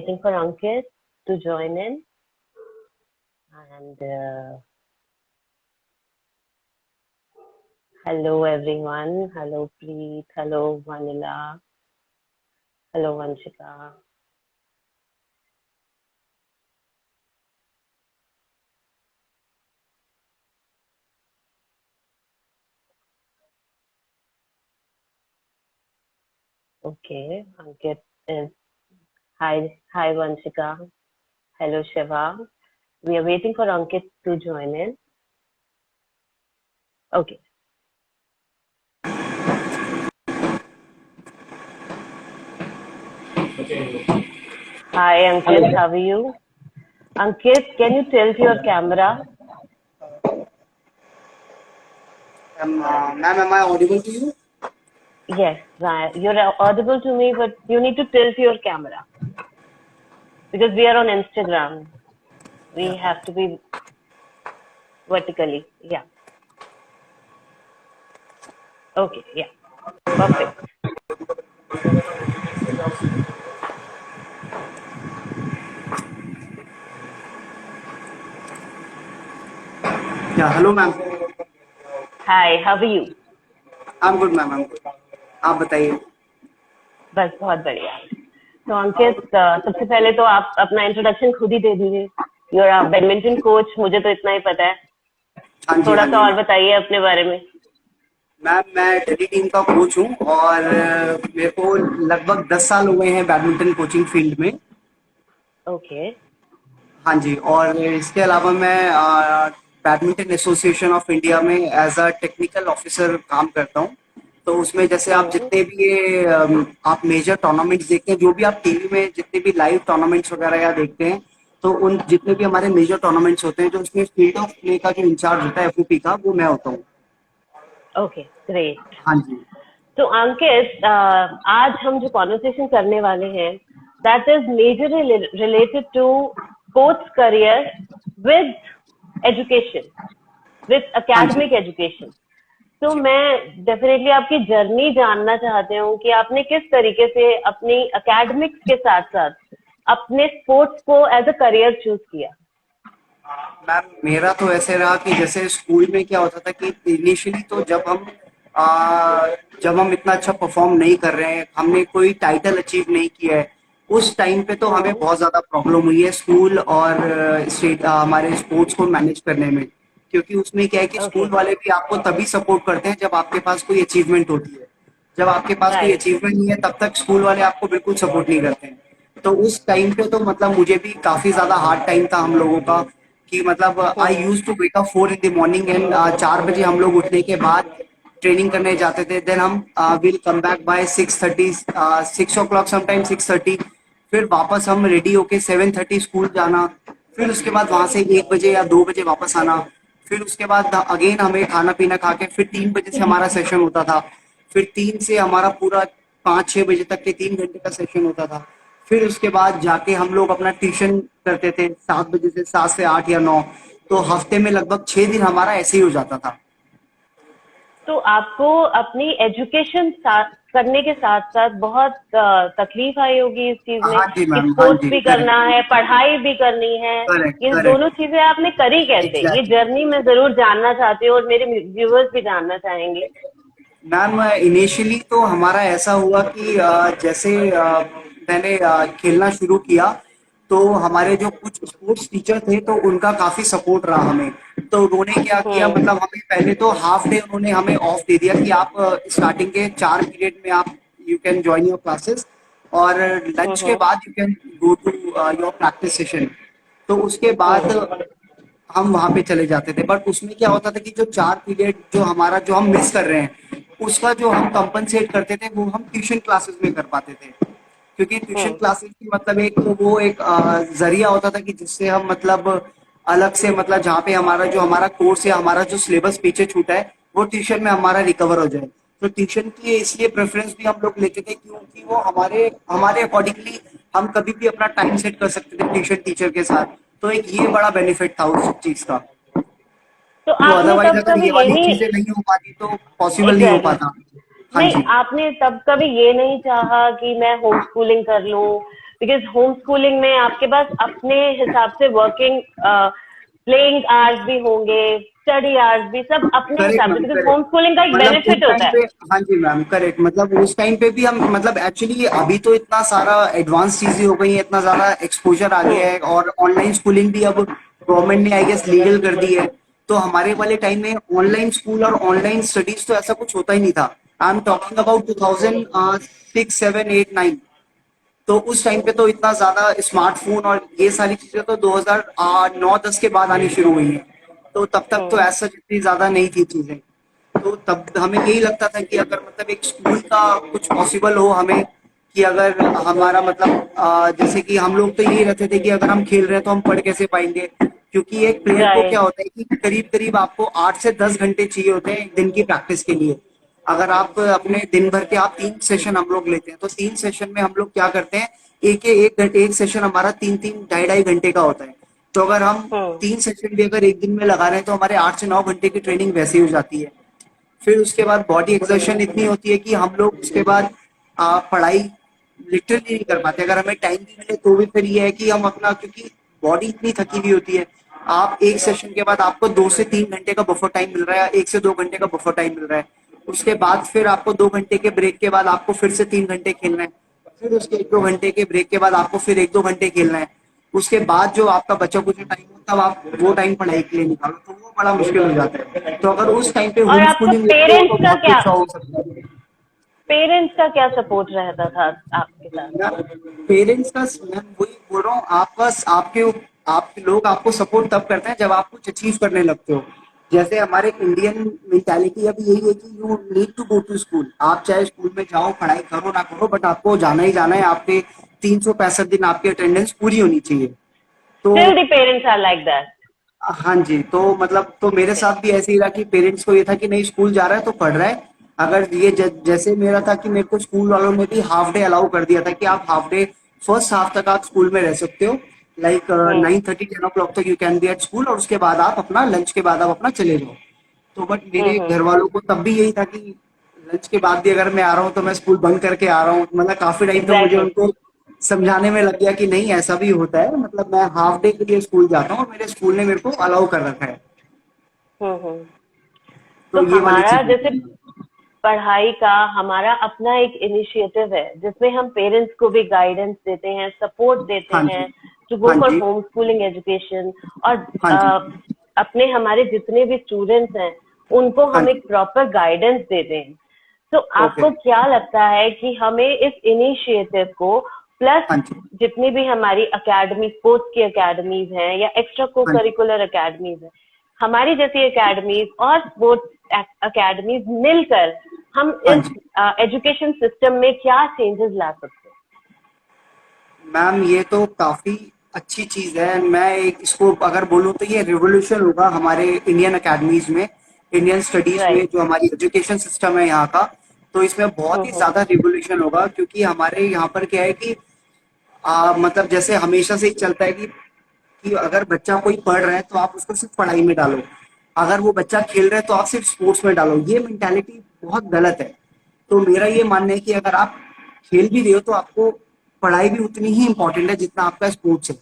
waiting for Ankit to join in. And hello everyone. Hello Preet. Hello Vanilla. Hello Vanshika. Okay, Ankit is hi Vanshika. Hello Shiva. We are waiting for Ankit to join in. Okay. Hi Ankit, how are you? Ankit, can you tilt your camera? Ma'am, am I audible to you? Yes, you're audible to me, but you need to tilt your camera because we are on Instagram. We have to be vertically. Yeah. Okay. Yeah. Perfect. Yeah, hello ma'am. Hi, how are you? I'm good ma'am, I'm good. आप बताइए. बस बहुत बढ़िया. तो अंकित सबसे पहले तो आप अपना इंट्रोडक्शन खुद ही दे दीजिए. यूर अ बैडमिंटन कोच, मुझे तो इतना ही पता है. थोड़ा हाँ सा जी और मैम. बताइए अपने बारे में. मैम मैं दिल्ली टीम का कोच हूँ और मेरे को लगभग 10 साल हो गए हैं बैडमिंटन कोचिंग फील्ड में. ओके. हाँ जी, और इसके अलावा मैं बैडमिंटन एसोसिएशन ऑफ इंडिया में एज अ टेक्निकल ऑफिसर काम करता हूँ. तो उसमें जैसे आप हम्म. जितने भी ये आप मेजर टूर्नामेंट्स देखते हैं, जो भी आप टीवी में जितने भी लाइव टूर्नामेंट्स वगैरह या देखते हैं, तो उन जितने भी हमारे मेजर टूर्नामेंट्स होते हैं, जो उसमें फील्ड ऑफ प्ले का जो इंचार्ज होता है एफओपी का, वो मैं होता हूँ. Okay, great. हाँ जी. तो अंकित, आज हम जो कॉन्वर्सेशन करने वाले हैं, that is majorly related to sports career with education, with हाँ जी. Academic education. तो मैं डेफिनेटली आपकी जर्नी जानना चाहती हूँ कि आपने किस तरीके से अपनी एकेडमिक्स के साथ साथ अपने स्पोर्ट्स को एज अ करियर चूज किया. मैम मेरा तो ऐसे रहा कि जैसे स्कूल में क्या होता था कि इनिशियली तो जब हम इतना अच्छा परफॉर्म नहीं कर रहे हैं, हमने कोई टाइटल अचीव नहीं किया है, उस टाइम पे तो हमें हम्म. बहुत ज्यादा प्रॉब्लम हुई है स्कूल और स्टेट हमारे स्पोर्ट्स को मैनेज करने में. क्योंकि उसमें क्या है कि ओके. स्कूल वाले भी आपको तभी सपोर्ट करते हैं जब आपके पास कोई अचीवमेंट होती है. जब आपके पास कोई राइट. अचीवमेंट नहीं है, तब तक स्कूल वाले आपको बिल्कुल सपोर्ट नहीं करते हैं. तो उस टाइम पे तो मतलब मुझे भी काफी ज्यादा हार्ड टाइम था हम लोगों का. कि मतलब I hmm. Use to wake up 4 in the morning and 4 बजे हम लोग उठने के बाद ट्रेनिंग करने जाते थे. देन हम will come back by 6:30, 6 o'clock, sometime 6:30. फिर वापस हम रेडी होके 7:30 स्कूल जाना. फिर उसके बाद वहां से 1 बजे या 2 बजे वापस आना. फिर उसके बाद अगेन हमें खाना पीना खा के फिर 3 बजे से हमारा सेशन होता था. फिर 3 से हमारा पूरा 5-6 बजे तक के 3 घंटे का सेशन होता था. फिर उसके बाद जाके हम लोग अपना ट्यूशन करते थे 7 बजे से 7 से 8 या 9. तो हफ्ते में लगभग 6 दिन हमारा ऐसे ही हो जाता था. तो आपको अपनी एजुकेशन करने के साथ साथ बहुत तकलीफ आई होगी इस चीज में हाँ जी कि मैम, हाँ स्पोर्ट्स जी, भी करना करेक्ट. है, पढ़ाई भी करनी है. करेक्ट, ये दोनों करेक्ट. चीजें आपने करी कैसे? ये एग्जैक्टली. जर्नी मैं जरूर जानना चाहती हूँ और मेरे व्यूअर्स भी जानना चाहेंगे. मैम इनिशियली तो हमारा ऐसा हुआ कि जैसे मैंने खेलना शुरू किया, तो हमारे जो कुछ स्पोर्ट्स टीचर थे तो उनका काफी सपोर्ट रहा हमें. तो उन्होंने क्या किया, हम्म. मतलब हमें पहले तो हाफ डे उन्होंने हमें ऑफ दे दिया कि आप स्टार्टिंग के 4 पीरियड में आप you can join your classes, और लंच के हम्म. बाद you can go to your practice session. तो उसके बाद हम्म. हम वहां पे चले जाते थे. बट उसमें क्या होता था कि जो 4 पीरियड जो हम मिस कर रहे हैं, उसका जो हम कंपनसेट करते थे वो हम ट्यूशन क्लासेस में कर पाते थे. क्योंकि ट्यूशन हम्म. क्लासेस की मतलब एक जरिया होता था कि जिससे हम मतलब अलग से मतलब जहाँ पे हमारा कोर्स या हमारा जो सिलेबस पीछे छूटा है, वो ट्यूशन में हमारा रिकवर हो जाए. तो ट्यूशन की इसलिए प्रेफरेंस भी हम लोग लेते थे क्योंकि वो हमारे हमारे अकॉर्डिंगली हम कभी भी अपना टाइम सेट कर सकते थे ट्यूशन टीचर के साथ. तो एक ये बड़ा बेनिफिट था उस चीज का. तो जो आपने अदरवाइज तब अगर कभी ये ये वाली नहीं. चीजें नहीं हो पाती तो पॉसिबल नहीं हो एग्जैक्टली. पाता. हाँ नहीं, जी. आपने तब कभी ये नहीं चाहा कि मैं होम स्कूलिंग कर लूं, बिकॉज होम स्कूलिंग में आपके पास अपने हिसाब से वर्किंग प्लेइंग आवर्स भी होंगे, स्टडी आवर्स भी, सब अपने करेक्ट हिसाब से, ma'am, because correct. Home schooling का एक मतलब उस बेनिफिट होता टाइम है। पे, हाँ जी मैम, करेक्ट, मतलब उस टाइम पे भी हम, मतलब एक्चुअली अभी तो इतना सारा एडवांस चीजें हो गई है, इतना ज्यादा एक्सपोजर आ गया है, और ऑनलाइन स्कूलिंग भी अब गवर्नमेंट ने आई गेस लीगल कर दी है। तो हमारे वाले टाइम में ऑनलाइन स्कूल और ऑनलाइन स्टडीज तो ऐसा कुछ होता ही नहीं था। I am talking about 2006, 7, 8, 9। तो उस टाइम पे तो इतना ज्यादा स्मार्टफोन और ये सारी चीजें तो 2009-10 के बाद आनी शुरू हुई है। तो तब तक तो हम्म। ऐसा इतनी ज्यादा नहीं थी चीजें। तो तब हमें यही लगता था कि अगर मतलब एक स्कूल का कुछ पॉसिबल हो हमें, कि अगर हमारा मतलब जैसे कि हम लोग तो यही रहते थे कि अगर हम खेल रहे हैं तो हम पढ़ कैसे पाएंगे, क्योंकि एक प्लेयर को क्या राइट। होता है कि करीब करीब आपको 8 से 10 घंटे चाहिए होते हैं एक दिन की प्रैक्टिस के लिए। अगर आप अपने दिन भर के, आप 3 सेशन हम लोग लेते हैं, तो 3 सेशन में हम लोग क्या करते हैं, एक घंटे, एक सेशन हमारा 3-3, ढाई-ढाई घंटे का होता है। तो अगर हम हम्म। 3 सेशन भी अगर एक दिन में लगा रहे हैं तो हमारे 8 से 9 घंटे की ट्रेनिंग वैसे ही हो जाती है। फिर उसके बाद बॉडी एक्सर्शन इतनी होती है कि हम लोग उसके बाद पढ़ाई लिटरली नहीं कर पाते। अगर हमें टाइम भी मिले तो भी फिर ये है कि हम अपना, क्योंकि बॉडी इतनी थकी हुई होती है, आप एक सेशन के बाद आपको 2 से 3 घंटे का बफर टाइम मिल रहा है, 1 से 2 घंटे का बफर टाइम मिल रहा है। उसके बाद फिर आपको 2 घंटे के ब्रेक के बाद आपको फिर से 3 घंटे खेलना है। फिर उसके 1-2 घंटे के ब्रेक के बाद आपको फिर 1-2 घंटे खेलना है। उसके बाद जो आपका बचा कुछ टाइम हो तब आप वो टाइम पढ़ाई के लिए निकालो, तो वो बड़ा मुश्किल हो जाता है। तो अगर उस टाइम पे और होम आपका स्कूलिंग होती हो पेरेंट्स तो का बहुत क्या, अच्छा हो सकता है। पेरेंट्स का क्या सपोर्ट रहता था आपके साथ? पेरेंट्स का, मैं वही बोल रहा हूँ, आपका आप लोग आपको सपोर्ट तब करते हैं जब आप कुछ अचीव करने लगते हो। जैसे हमारे इंडियन मेंटालिटी अभी यही है कि you need to go to school. आप चाहे स्कूल में जाओ, पढ़ाई करो ना करो, बट आपको जाना ही जाना है। आपके 365 दिन आपकी अटेंडेंस पूरी होनी चाहिए। तो still the parents are like that. हाँ जी, तो मतलब तो मेरे ओके। साथ भी ऐसे ही रहा कि पेरेंट्स को ये था कि नहीं, स्कूल जा रहा है तो पढ़ रहा है। अगर ये जैसे मेरा था कि मेरे को स्कूल वालों ने भी हाफ डे अलाउ कर दिया था कि आप हाफ डे, फर्स्ट हाफ तक आप स्कूल में रह सकते हो, लाइक हम्म। 9:30, 10 o'clock तक you can be at school, और उसके बाद आप अपना लंच के बाद आप अपना चले जाओ। तो बट मेरे हम्म। घर वालों को तब भी यही था कि लंच के बाद भी अगर मैं आ रहा हूँ तो मैं स्कूल बंक करके आ रहा हूँ। मतलब काफी टाइम तो मुझे एग्जैक्टली। उनको समझाने में लग गया कि नहीं, ऐसा भी होता है, मतलब मैं हाफ डे के लिए स्कूल जाता हूँ और मेरे स्कूल ने मेरे को अलाउ कर रखा है। हम्म। तो तो ये वाली हमारा चीज जैसे होती है। पढ़ाई का हमारा अपना एक इनिशिएटिव है जिसमें हम पेरेंट्स को भी गाइडेंस देते हैं, सपोर्ट देते हाँ हैं जी, टू गो हाँ फॉर जी, होम स्कूलिंग एजुकेशन। और हाँ जी, अपने हमारे जितने भी स्टूडेंट्स हैं उनको हाँ हम एक जी। प्रॉपर गाइडेंस देते हैं। तो ओके। आपको क्या लगता है कि हमें इस इनिशिएटिव को प्लस हाँ जी, जितनी भी हमारी एकेडमी, स्पोर्ट्स की एकेडमीज हैं या एक्स्ट्रा को हाँ जी, करिकुलर एकेडमीज हैं, हमारी जैसी एकेडमीज और स्पोर्ट्स एकेडमीज मिलकर हम हाँ इस जी एजुकेशन सिस्टम में क्या चेंजेस ला सकते मैम, ये तो काफी अच्छी चीज है। मैं एक इसको अगर बोलूँ तो ये रिवोल्यूशन होगा हमारे इंडियन अकेडमीज में, इंडियन हैं? स्टडीज में, राइट। जो हमारी एजुकेशन सिस्टम है यहाँ का। तो इसमें बहुत ही हम्म। ज्यादा रिवोल्यूशन होगा, क्योंकि हमारे यहाँ पर क्या है कि मतलब जैसे हमेशा से ही चलता है कि अगर बच्चा कोई पढ़ रहा है तो आप उसको सिर्फ पढ़ाई में डालो, अगर वो बच्चा खेल रहा है तो आप सिर्फ स्पोर्ट्स में डालो। ये मेंटालिटी बहुत गलत है। तो मेरा ये मानना है कि अगर आप खेल भी रहे हो तो आपको पढ़ाई भी उतनी ही इंपॉर्टेंट है जितना आपका स्पोर्ट्स है।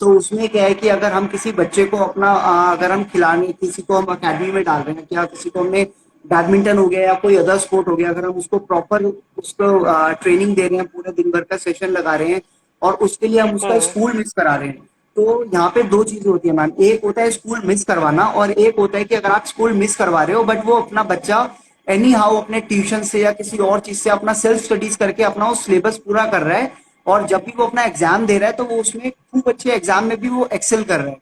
तो उसमें क्या है कि अगर हम किसी बच्चे को अपना अगर हम खिलाने, किसी को हम अकेडमी में डाल रहे हैं, क्या किसी को हमने बैडमिंटन हो गया या कोई अदर स्पोर्ट हो गया, अगर हम उसको प्रॉपर उसको ट्रेनिंग दे रहे हैं, पूरे दिन भर का सेशन लगा रहे हैं, और उसके लिए हम उसका हम्म। स्कूल मिस करा रहे हैं। तो यहाँ पे दो चीजें होती है मैम, एक होता है स्कूल मिस करवाना, और एक होता है कि अगर आप स्कूल मिस करवा रहे हो बट वो अपना बच्चा एनी हाउ अपने ट्यूशन से या किसी और चीज से अपना सेल्फ स्टडीज करके अपना वो सिलेबस पूरा कर रहा है, और जब भी वो अपना एग्जाम दे रहा है तो वो उसमें खूब अच्छे एग्जाम में भी वो एक्सेल कर रहा है।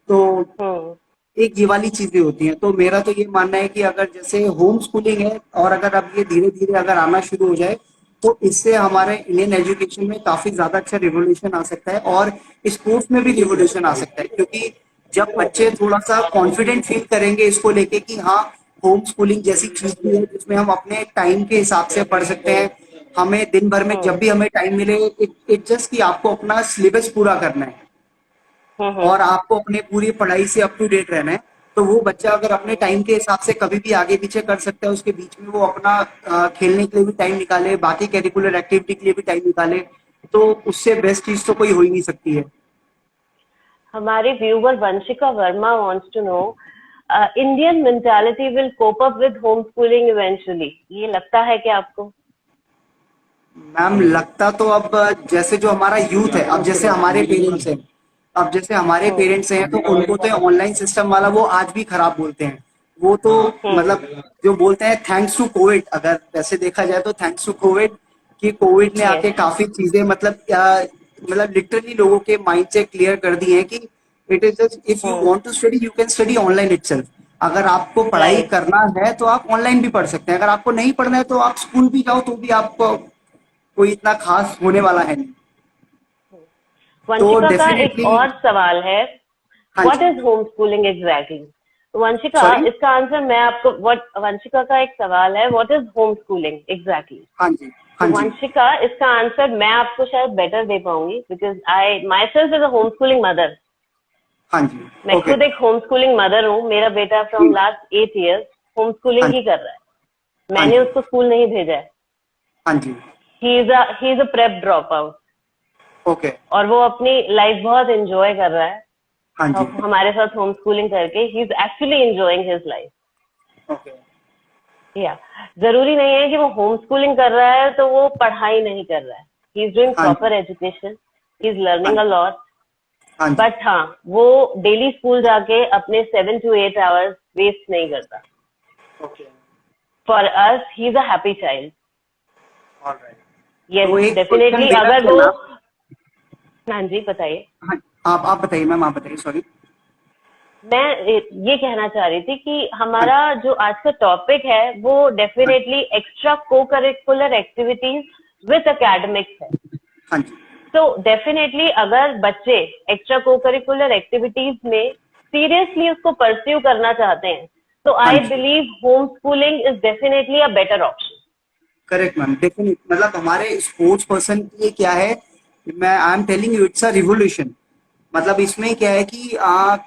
तो हम्म। एक ये वाली चीजें होती हैं। तो मेरा तो ये मानना है कि अगर जैसे होम स्कूलिंग है और अगर अब ये धीरे धीरे अगर आना शुरू हो जाए तो इससे हमारे इंडियन एजुकेशन में काफी ज्यादा अच्छा रिवोल्यूशन आ सकता है, और स्पोर्ट्स में भी रिवोल्यूशन आ सकता है। क्योंकि जब बच्चे थोड़ा सा कॉन्फिडेंट फील करेंगे इसको लेके कि हाँ, होम स्कूलिंग जैसी चीज भी है जिसमें हम अपने टाइम के हिसाब से पढ़ सकते हैं, हमें दिन भर में जब हम्म। भी हमें टाइम मिले, इट जस्ट कि आपको अपना सिलेबस पूरा करना है हम्म। और आपको अपने पूरी पढ़ाई से अप टू डेट रहना है। तो वो बच्चा अगर अपने टाइम के हिसाब से कभी भी आगे पीछे कर सकता है, उसके बीच में वो अपना खेलने के लिए भी टाइम निकाले, बाकी करिकुलर एक्टिविटी के लिए भी टाइम निकाले, तो उससे बेस्ट चीज तो कोई हो ही नहीं सकती है। हमारे viewer Vanshika Verma wants to know, Indian mentality will cope up with home schooling eventually, ये लगता है क्या आपको? मैम लगता तो अब जैसे जो हमारा यूथ है, अब जैसे हमारे पेरेंट्स हैं, अब जैसे हमारे हम्म। पेरेंट्स हैं तो उनको तो ऑनलाइन सिस्टम वाला वो आज भी खराब बोलते हैं। वो तो हम्म। मतलब जो बोलते हैं थैंक्स टू कोविड, अगर वैसे देखा जाए तो थैंक्स टू कोविड, कि कोविड ने यस। आके काफी चीजें मतलब लिटरली लोगों के माइंड से क्लियर कर दी है कि it is just if you hmm. Want to study you can study online itself. अगर आपको पढ़ाई राइट। करना है तो आप ऑनलाइन भी पढ़ सकते हैं, अगर आपको नहीं पढ़ना है तो आप स्कूल भी जाओ तो भी आपको कोई इतना खास होने वाला है नहीं। तो वंशिका का एक डेफिनेटली। और सवाल है, हाँ व्हाट जी। Is home schooling exactly? Vanshika, sorry. इसका आंसर मैं आपको, व्हाट, वंशिका का एक सवाल है, what is home schooling exactly? हाँ जी। तो हाँ जी। वंशिका, इसका आंसर मैं आपको शायद बेटर दे पाऊंगी, because I my self is a home schooling mother. हाँ जी। मैं ओके। खुद एक होम स्कूलिंग मदर हूँ। मेरा बेटा फ्रॉम जी। लास्ट 8 years होम हाँ स्कूलिंग ही जी। कर रहा है। हाँ मैंने जी। उसको स्कूल नहीं भेजा है। हाँ जी। He is a prep drop out, okay. और वो अपनी लाइफ बहुत एंजॉय कर रहा है हाँ जी। हमारे साथ होम स्कूलिंग करके। He is actually enjoying his life. Okay. या जरूरी नहीं है कि वो होम स्कूलिंग कर रहा है तो वो पढ़ाई नहीं कर रहा है। ही इज डूइंग हाँ जी। प्रॉपर एजुकेशन, ही इज हाँ लर्निंग अ जी। लॉट। हाँ जी। बट हाँ, वो डेली स्कूल जाके अपने 7 to 8 hours वेस्ट नहीं करता। Okay. For us he is a happy child. Alright. Yes, तो एक क्वेश्चन डेफिनेटली। देना अगर था वो, मैम। हाँ जी बताइए। हाँ। आप बताइए मैम, आप बताइए, सॉरी। मैं ये कहना चाह रही थी कि हाँ हमारा जो आज का टॉपिक है वो हाँ definitely extra co curricular activities with academics है। हाँ जी। तो डेफिनेटली अगर बच्चे एक्स्ट्रा को करिकुलर एक्टिविटीज में सीरियसली उसको परस्यू करना चाहते हैं, तो हाँ आई जी। Believe home schooling is definitely a better option. Correct ma'am, definite मतलब हमारे स्पोर्ट्स पर्सन के लिए क्या है, मैं I am telling you it's a revolution. मतलब इसमें क्या है कि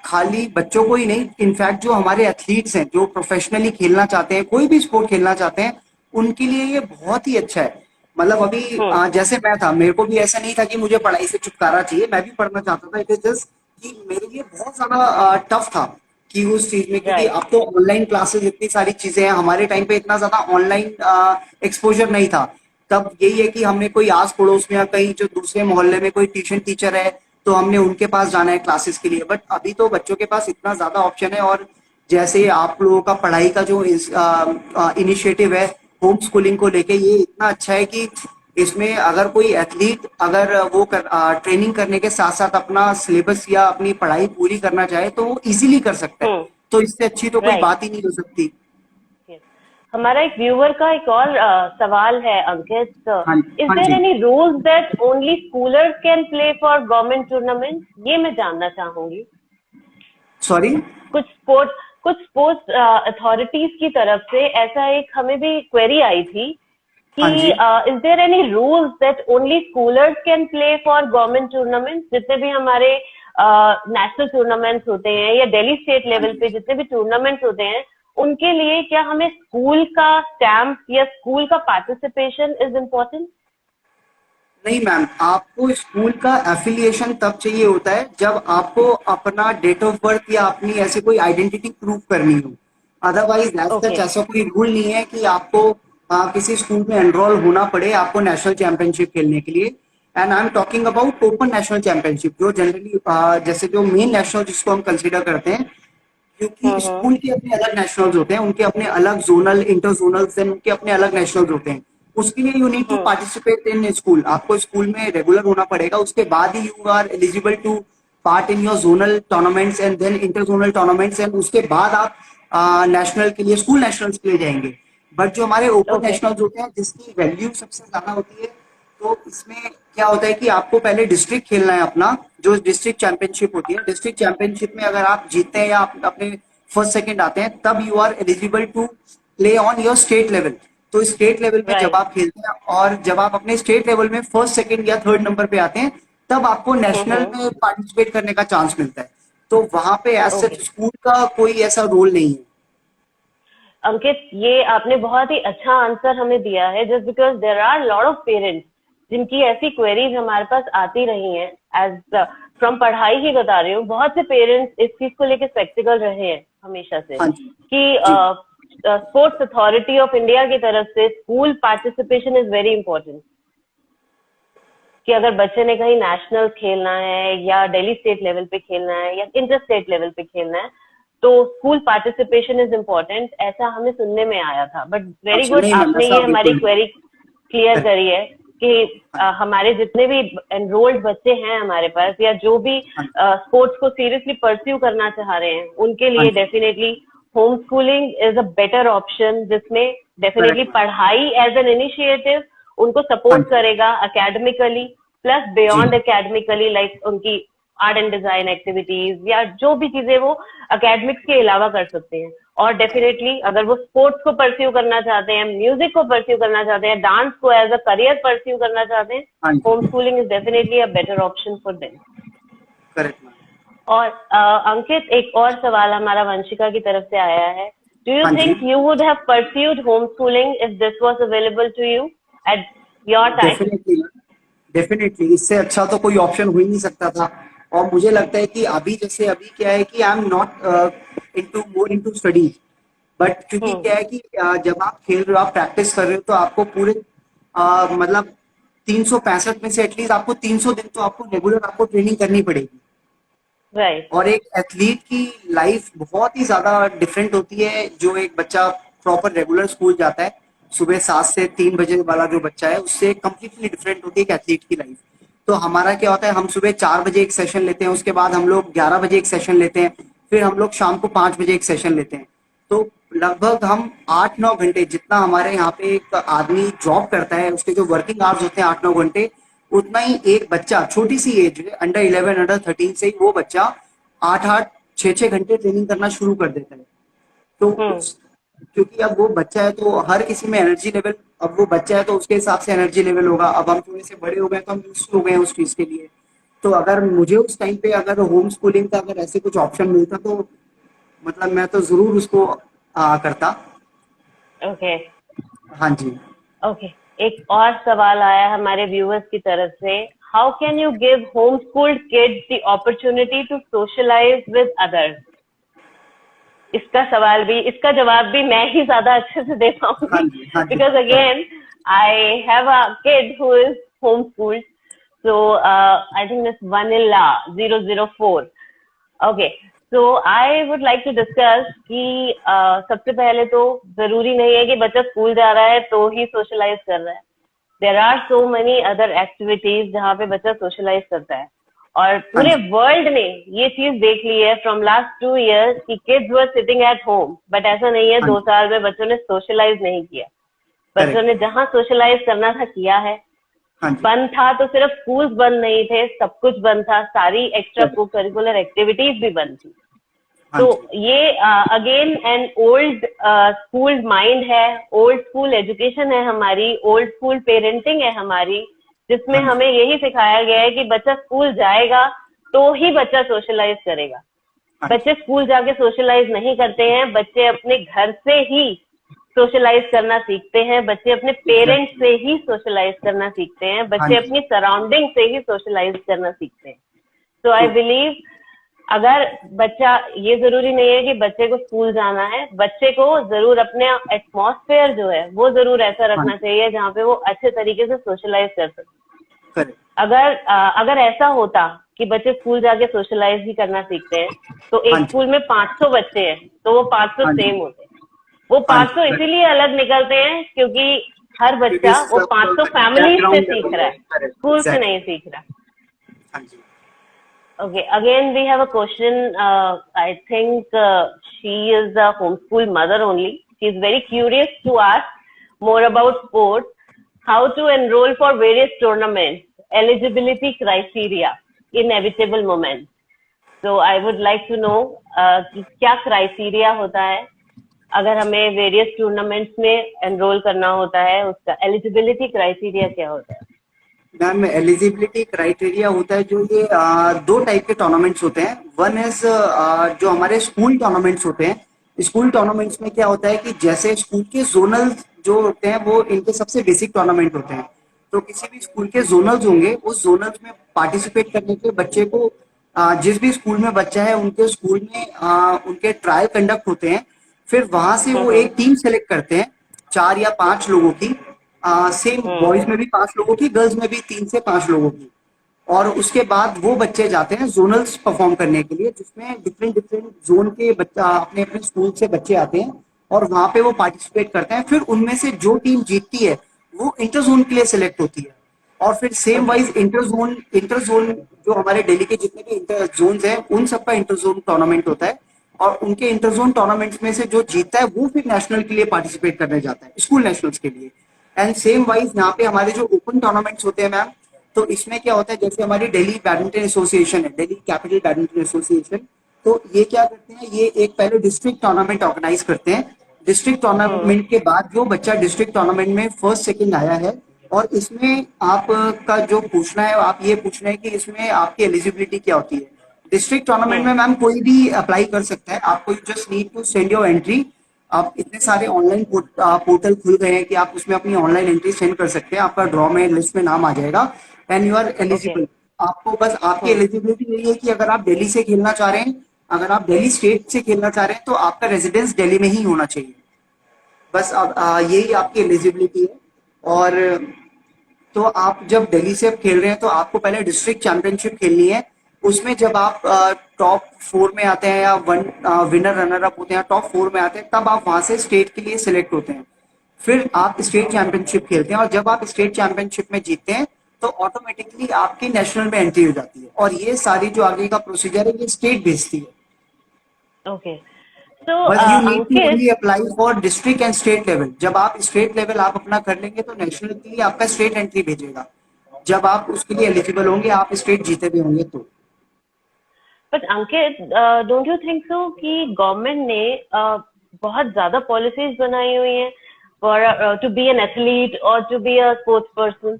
खाली बच्चों को ही नहीं, इनफैक्ट जो हमारे एथलीट्स हैं जो प्रोफेशनली खेलना चाहते हैं, कोई भी स्पोर्ट खेलना चाहते हैं, उनके लिए ये बहुत ही अच्छा है। मतलब अभी हम्म। जैसे मैं था, मेरे को भी ऐसा नहीं था कि मुझे पढ़ाई से छुटकारा चाहिए, मैं भी पढ़ना चाहता था। इट इज जस्ट कि मेरे लिए बहुत ज्यादा टफ था कि उस चीज में, क्योंकि राइट। अब तो ऑनलाइन क्लासेस इतनी सारी चीजें हैं, हमारे टाइम पे इतना ज्यादा ऑनलाइन एक्सपोजर नहीं था। तब यही है कि हमने कोई आस पड़ोस में या कहीं जो दूसरे मोहल्ले में कोई ट्यूशन टीचर है तो हमने उनके पास जाना है क्लासेस के लिए। बट अभी तो बच्चों के पास इतना ज्यादा ऑप्शन है। और जैसे आप लोगों का पढ़ाई का जो इनिशिएटिव है होम स्कूलिंग को लेके, ये इतना अच्छा है कि इसमें अगर कोई एथलीट अगर वो ट्रेनिंग करने के साथ साथ अपना सिलेबस या अपनी पढ़ाई पूरी करना चाहे तो वो इजीली कर सकता है। हम्म। तो इससे अच्छी तो कोई राइट। बात ही नहीं हो सकती। Yes. हमारा एक व्यूअर का एक और सवाल है, अंकित। हाँ। इज हाँ देयर जी। Any rules that only schoolers can play for government tournament? ये मैं जानना चाहूंगी। सॉरी। कुछ स्पोर्ट्स अथॉरिटीज की तरफ से ऐसा एक हमें भी क्वेरी आई थी कि हाँ जी। Is there any rules that only schoolers can play for government tournament? जितने भी हमारे नेशनल टूर्नामेंट्स होते हैं या दिल्ली स्टेट हाँ लेवल जी। पे जितने भी टूर्नामेंट्स होते हैं, उनके लिए क्या हमें स्कूल का स्टैम्प या स्कूल का पार्टिसिपेशन इज इम्पोर्टेंट? नहीं मैम, आपको स्कूल का एफिलिएशन तब चाहिए होता है जब आपको अपना डेट ऑफ बर्थ या अपनी ऐसे कोई आइडेंटिटी प्रूव करनी हो। Otherwise as such okay. ऐसा कोई रूल नहीं है कि आपको किसी स्कूल में एनरोल होना पड़े आपको नेशनल चैंपियनशिप खेलने के लिए। And I am talking about open national championship, जो जनरली जैसे जो मेन नेशनल जिसको हम कंसिडर करते हैं, क्योंकि हम्म। स्कूल के अपने अलग नेशनल्स होते हैं, उनके अपने अलग जोनल इंटर जोनल्स एंड उनके अपने अलग नेशनल्स होते हैं। उसके लिए you need to hmm. Participate in school, आपको स्कूल में रेगुलर होना पड़ेगा, उसके बाद ही you are eligible to part in your zonal tournaments and then inter zonal tournaments, and उसके बाद आप नेशनल के लिए, स्कूल नेशनल्स के लिए जाएंगे। बट जो हमारे ओपन ओके। नेशनल्स होते हैं जिसकी वैल्यू सबसे ज्यादा होती है, तो इसमें क्या होता है कि आपको पहले डिस्ट्रिक्ट खेलना है अपना, जो डिस्ट्रिक्ट चैंपियनशिप होती है। डिस्ट्रिक्ट चैंपियनशिप में अगर आप जीतते हैं या अपने फर्स्ट सेकंड आते हैं, तब you are eligible to play on your state level. तो स्टेट लेवल पे जब राइट। आप खेलते हैं और जब आप अपने स्टेट लेवल में फर्स्ट सेकंड या थर्ड नंबर पे आते हैं, तब आपको नेशनल हम्म। में पार्टिसिपेट करने का चांस मिलता है। तो वहां पे एज ओके। सच स्कूल का कोई ऐसा रोल नहीं है। अंकित, ये आपने बहुत ही अच्छा आंसर हमें दिया है, just because there are lot of parents जिनकी ऐसी क्वेरीज हमारे पास आती रही हैं, एज फ्रॉम पढ़ाई ही बता रही हूँ, बहुत से पेरेंट्स इस चीज को लेकर स्पेक्टिकल रहे हैं हमेशा से हाँ जी कि स्पोर्ट्स अथॉरिटी ऑफ इंडिया की तरफ से school participation is very important, कि अगर बच्चे ने कहीं नेशनल खेलना है या दिल्ली स्टेट लेवल पे खेलना है या इंटर स्टेट लेवल पे खेलना है, तो स्कूल पार्टिसिपेशन इज इम्पोर्टेंट, ऐसा हमें सुनने में आया था। बट वेरी गुड, नहीं आपने ये हमारी क्वेरी क्लियर करी है कि हमारे जितने भी एनरोल्ड बच्चे हैं हमारे पास, या जो भी स्पोर्ट्स को सीरियसली परस्यू करना चाह रहे हैं, उनके लिए definitely home schooling is a better option, जिसमें डेफिनेटली पढ़ाई एज एन इनिशिएटिव उनको सपोर्ट करेगा academically plus beyond academically, like उनकी आर्ट एंड डिजाइन एक्टिविटीज या जो भी चीजें वो अकेडमिक्स के अलावा कर सकते हैं। और डेफिनेटली अगर वो स्पोर्ट्स को परस्यू करना चाहते हैं, म्यूजिक को परस्यू करना चाहते हैं, डांस को एज अ करियर परस्यू करना चाहते हैं, home schooling is definitely a better option for them. Correct. और अंकित, एक और सवाल हमारा वंशिका की तरफ से आया है। Do you think you would have pursued home schooling if this was available to you at your time? Definitely इससे अच्छा तो कोई ऑप्शन हो ही नहीं सकता था। और मुझे लगता है कि अभी क्या है कि I am not into more into studies, but क्योंकि क्या है कि जब आप खेल रहे हो, आप प्रैक्टिस कर रहे हो, तो आपको पूरे मतलब 365 में से एटलीस्ट आपको 300 दिन तो आपको रेगुलर आपको ट्रेनिंग करनी पड़ेगी। राइट। और एक एथलीट की लाइफ बहुत ही ज्यादा डिफरेंट होती है। जो एक बच्चा प्रॉपर रेगुलर स्कूल जाता है सुबह 7 से 3 बजे वाला जो बच्चा है, उससे कम्प्लीटली डिफरेंट होती है एक एथलीट की लाइफ। तो हमारा क्या होता है, हम सुबह 4 बजे एक सेशन लेते हैं, उसके बाद हम लोग 11 बजे एक सेशन लेते हैं, फिर हम लोग शाम को 5 बजे एक सेशन लेते हैं। तो लगभग हम 8-9 घंटे, जितना हमारे यहाँ पे एक आदमी जॉब करता है उसके जो वर्किंग आवर्स होते हैं 8-9 घंटे, उतना ही एक बच्चा छोटी सी एज अंडर 11 अंडर 13 से ही वो बच्चा 8-8 6-6 घंटे ट्रेनिंग करना शुरू कर देता है। तो क्योंकि अब वो बच्चा है तो हर किसी में एनर्जी लेवल, अब वो बच्चा है तो उसके हिसाब से एनर्जी लेवल होगा। अब हम थोड़े से बड़े हो गए तो हम यूज्ड हो गए हैं उस चीज के लिए। तो अगर मुझे उस टाइम पे अगर होम स्कूलिंग का अगर ऐसे कुछ ऑप्शन मिलता तो मतलब मैं तो जरूर उसको करता। ओके। हाँ जी। ओके, एक और सवाल आया हमारे व्यूअर्स की तरफ से। How can you give home schooled kids the opportunity to socialise with others? इसका जवाब भी मैं ही ज्यादा अच्छे से दे पाऊंगी, because again I have a kid who is home schooled, so I think Miss Vanilla 004। Okay, so I would like to discuss कि सबसे पहले तो जरूरी नहीं है कि बच्चा स्कूल जा रहा है तो ही सोशलाइज कर रहा है। There are so many other activities जहाँ पे बच्चा सोशलाइज करता है। और पूरे वर्ल्ड ने ये चीज देख ली है फ्रॉम लास्ट 2 years कि kids were sitting at home, but ऐसा नहीं है 2 साल में बच्चों ने सोशलाइज नहीं किया। बच्चों ने जहाँ सोशलाइज करना था किया है। बंद था तो सिर्फ स्कूल्स बंद नहीं थे, सब कुछ बंद था, सारी एक्स्ट्रा को करिकुलर एक्टिविटीज भी बंद थी। तो ये again an old school mind है, ओल्ड स्कूल एजुकेशन है हमारी, ओल्ड स्कूल पेरेंटिंग है हमारी, जिसमें हमें यही सिखाया गया है कि बच्चा स्कूल जाएगा तो ही बच्चा सोशलाइज करेगा। बच्चे स्कूल जाके सोशलाइज नहीं करते हैं, बच्चे अपने घर से ही सोशलाइज करना सीखते हैं, बच्चे अपने पेरेंट्स से ही सोशलाइज करना सीखते हैं, बच्चे अपनी सराउंडिंग से ही सोशलाइज करना सीखते हैं। तो आई बिलीव अगर बच्चा, ये जरूरी नहीं है कि बच्चे को स्कूल जाना है, बच्चे को जरूर अपने एटमॉस्फेयर जो है वो जरूर ऐसा रखना चाहिए जहाँ पे वो अच्छे तरीके से सोशलाइज कर सके। अगर ऐसा होता कि बच्चे स्कूल जाके सोशलाइज ही करना सीखते हैं, तो एक स्कूल में 500 बच्चे हैं तो वो 500 सेम होते हैं। वो 500 इसीलिए अलग निकलते हैं क्योंकि हर बच्चा वो 500 फैमिली से सीख रहा है, स्कूल से नहीं सीख रहा। Okay, again we have a question. I think she is a homeschool mother only. She is very curious to ask more about sports, how to enroll for various tournaments, eligibility criteria, inevitable moments. So I would like to know कि क्या criteria होता है अगर हमें various tournaments में enroll करना होता है, उसका eligibility criteria क्या होता है? मैम, एलिजिबिलिटी क्राइटेरिया होता है जो ये 2 टाइप के टूर्नामेंट्स होते हैं। वन इज जो हमारे स्कूल टूर्नामेंट्स होते हैं। स्कूल टूर्नामेंट्स में क्या होता है कि जैसे स्कूल के जोनल जो होते हैं वो इनके सबसे बेसिक टूर्नामेंट होते हैं। तो किसी भी स्कूल के जोनल्स होंगे, उस जोनल्स में पार्टिसिपेट करने के बच्चे को जिस भी स्कूल में बच्चा है उनके स्कूल में उनके ट्रायल कंडक्ट होते हैं। फिर वहां से वो हम्म एक टीम सेलेक्ट करते हैं 4 या 5 लोगों की, सेम बॉयज हम्म में भी 5 लोगों की, गर्ल्स में भी 3 से 5 लोगों की। और उसके बाद वो बच्चे जाते हैं जोनल्स परफॉर्म करने के लिए, जिसमें डिफरेंट डिफरेंट जोन के बच्चा अपने अपने स्कूल से बच्चे आते हैं और वहां पे वो पार्टिसिपेट करते हैं। फिर उनमें से जो टीम जीतती है वो इंटर जोन के लिए सिलेक्ट होती है। और फिर same okay wise inter zone जो हमारे दिल्ली के जितने भी इंटर जोन हैं उन सबका इंटर जोन टूर्नामेंट होता है। और उनके इंटर जोन टूर्नामेंट्स में से जो जीतता है वो फिर नेशनल के लिए पार्टिसिपेट करने जाता है, स्कूल नेशनल्स के लिए। एंड सेम वाइज यहाँ पे हमारे जो ओपन टूर्नामेंट्स होते हैं मैम, तो इसमें क्या होता है, जैसे हमारी दिल्ली बैडमिंटन एसोसिएशन है, दिल्ली कैपिटल बैडमिंटन एसोसिएशन, तो ये क्या करते हैं, ये एक पहले डिस्ट्रिक्ट टूर्नामेंट ऑर्गेनाइज करते हैं। डिस्ट्रिक्ट हम्म टूर्नामेंट के बाद जो बच्चा डिस्ट्रिक्ट टूर्नामेंट में फर्स्ट सेकंड आया है, और इसमें आपका जो पूछना है आप ये पूछना है कि इसमें आपकी एलिजिबिलिटी क्या होती है। डिस्ट्रिक्ट टूर्नामेंट में हम्म मैम कोई भी अप्लाई कर सकता है, आपको just need to send your entry. आप इतने सारे ऑनलाइन पोर्टल खुल गए हैं कि आप उसमें अपनी ऑनलाइन एंट्री सेंड कर सकते हैं, आपका ड्रॉ में लिस्ट में नाम आ जाएगा and you are okay eligible. आपको बस आपकी हम्म एलिजिबिलिटी यही है कि अगर आप दिल्ली से खेलना चाह रहे हैं, अगर आप दिल्ली स्टेट से खेलना चाह रहे हैं तो आपका रेजिडेंस दिल्ली में ही होना चाहिए। बस अब यही आपकी एलिजिबिलिटी है। और तो आप जब दिल्ली से खेल रहे हैं तो आपको पहले डिस्ट्रिक्ट चैंपियनशिप खेलनी है। उसमें जब आप टॉप 4 में आते हैं या विनर रनर अप होते हैं, टॉप 4 में आते हैं, तब आप वहां से स्टेट के लिए सिलेक्ट होते हैं। फिर आप स्टेट चैंपियनशिप खेलते हैं और जब आप स्टेट चैंपियनशिप में जीतते हैं तो ऑटोमेटिकली आपकी नेशनल में एंट्री हो जाती है। और ये सारी जो आगे का प्रोसीजर है ये स्टेट भेजती है। ओके तो बस you need to Ankit only apply for district and state level. जब आप स्टेट लेवल आप अपना कर लेंगे तो नेशनल के लिए आपका स्टेट एंट्री भेजेगा। जब आप उसके लिए एलिजिबल होंगे, आप स्टेट जीते भी होंगे तो। But Ankit don't you think so कि गवर्नमेंट ने बहुत ज्यादा पॉलिसीज बनाई हुई हैं for to be an athlete और to be a sports person?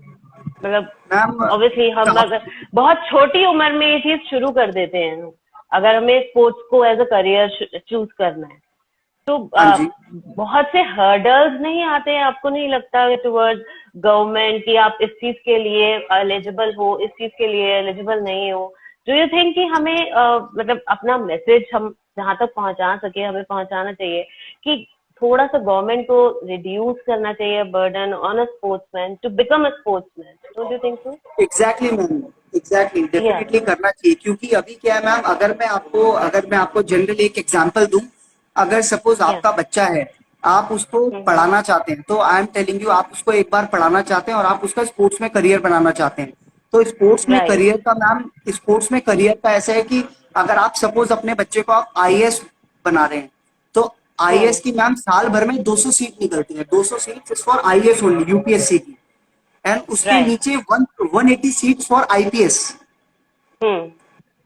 मतलब मैम ऑब्वियसली हम अगर काफी। बहुत छोटी उम्र में ये चीज शुरू कर देते हैं, अगर हमें स्पोर्ट्स को एज अ करियर चूज करना है तो हाँ जी। बहुत से हर्डल्स नहीं आते हैं, आपको नहीं लगता टुवर्ड्स गवर्नमेंट कि आप इस चीज के लिए एलिजिबल हो, इस चीज के लिए एलिजिबल नहीं हो? डू यू थिंक कि हमें मतलब अपना मैसेज हम जहां तक पहुंचा सके हमें पहुंचाना चाहिए कि थोड़ा सा गवर्नमेंट को रिड्यूस करना चाहिए burden on a sportsman to become a sportsman? Don't you think so? Exactly ma'am, exactly या डेफिनेटली करना चाहिए। क्योंकि अभी क्या है मैम, अगर मैं आपको जनरली एक एग्जांपल दूं, अगर सपोज या आपका बच्चा है, आप उसको पढ़ाना चाहते हैं, तो आई एम टेलिंग यू, आप उसको एक बार पढ़ाना चाहते हैं और आप उसका स्पोर्ट्स में करियर बनाना चाहते हैं। तो राइट स्पोर्ट्स में करियर का ऐसा है कि अगर आप सपोज अपने बच्चे को आप आईएएस बना रहे हैं, तो आईएएस की मैम साल भर में 200 सीट निकलती है, 200 seat for IAS only, UPSC की। एंड उसके राइट नीचे 180 सीट्स फॉर आईपीएस। हम्म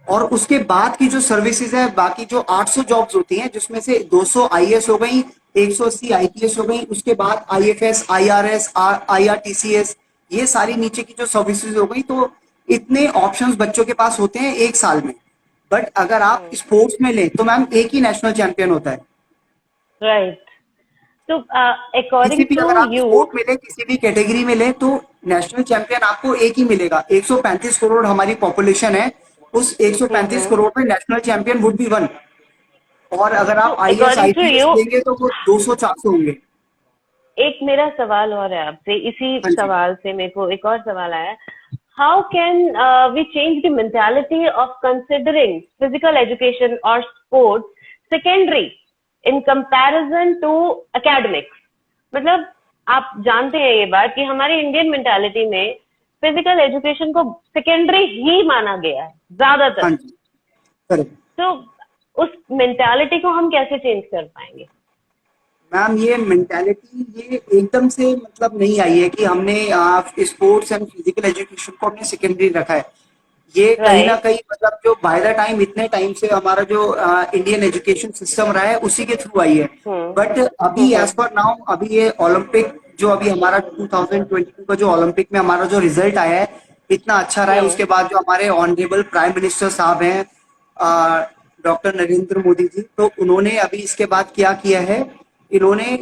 और उसके बाद की जो सर्विसेज है, बाकी जो 800 जॉब्स होती हैं, जिसमें से 200 आईएएस हो गई, 180 आईपीएस हो गई, उसके बाद आईएफएस, आईआरएस, आईआरटीसीएस, ये सारी नीचे की जो सर्विसेज हो गई। तो इतने ऑप्शंस बच्चों के पास होते हैं एक साल में। बट अगर आप हम्म स्पोर्ट्स में लें तो मैम एक ही नेशनल चैंपियन होता है। राइट तो किसी अकॉर्डिंग भी, टू अगर आप यू स्पोर्ट में लें, किसी भी कैटेगरी में लें, तो नेशनल चैंपियन आपको एक ही मिलेगा। 135 करोड़ हमारी पॉपुलेशन है, उस 135 हम्म करोड़ में national champion would be one. और अगर तो आप IAS according to IPS you लेंगे तो वो 200-400 होंगे। एक मेरा सवाल और है आपसे, इसी हाँ जी। सवाल से मेरे को एक और सवाल आया। How can we change the mentality of considering physical education और sports secondary in comparison to academics? मतलब आप जानते हैं ये बात कि हमारी इंडियन मेंटालिटी में फिजिकल एजुकेशन को सेकेंडरी ही माना गया है हाँ ज्यादातर। जी, करेक्ट। तो उस मेंटालिटी को हम कैसे चेंज कर पाएंगे? मैम ये मेंटालिटी ये एकदम से मतलब नहीं आई है कि हमने स्पोर्ट्स एंड फिजिकल एजुकेशन को हमने सेकेंडरी रखा है। ये कहीं ना राइट कहीं मतलब जो बाय द टाइम इतने टाइम से हमारा जो इंडियन एजुकेशन सिस्टम रहा है उसी के थ्रू आई है। हम्म बट अभी हम्म एज पर नाउ, अभी ये ओलंपिक जो अभी हमारा 2022 का जो ओलंपिक में हमारा जो रिजल्ट आया है इतना अच्छा रहा है, हम्म उसके बाद जो हमारे ऑनरेबल प्राइम मिनिस्टर साहब हैं डॉक्टर नरेंद्र मोदी जी, तो उन्होंने अभी इसके बाद क्या किया है, इन्होंने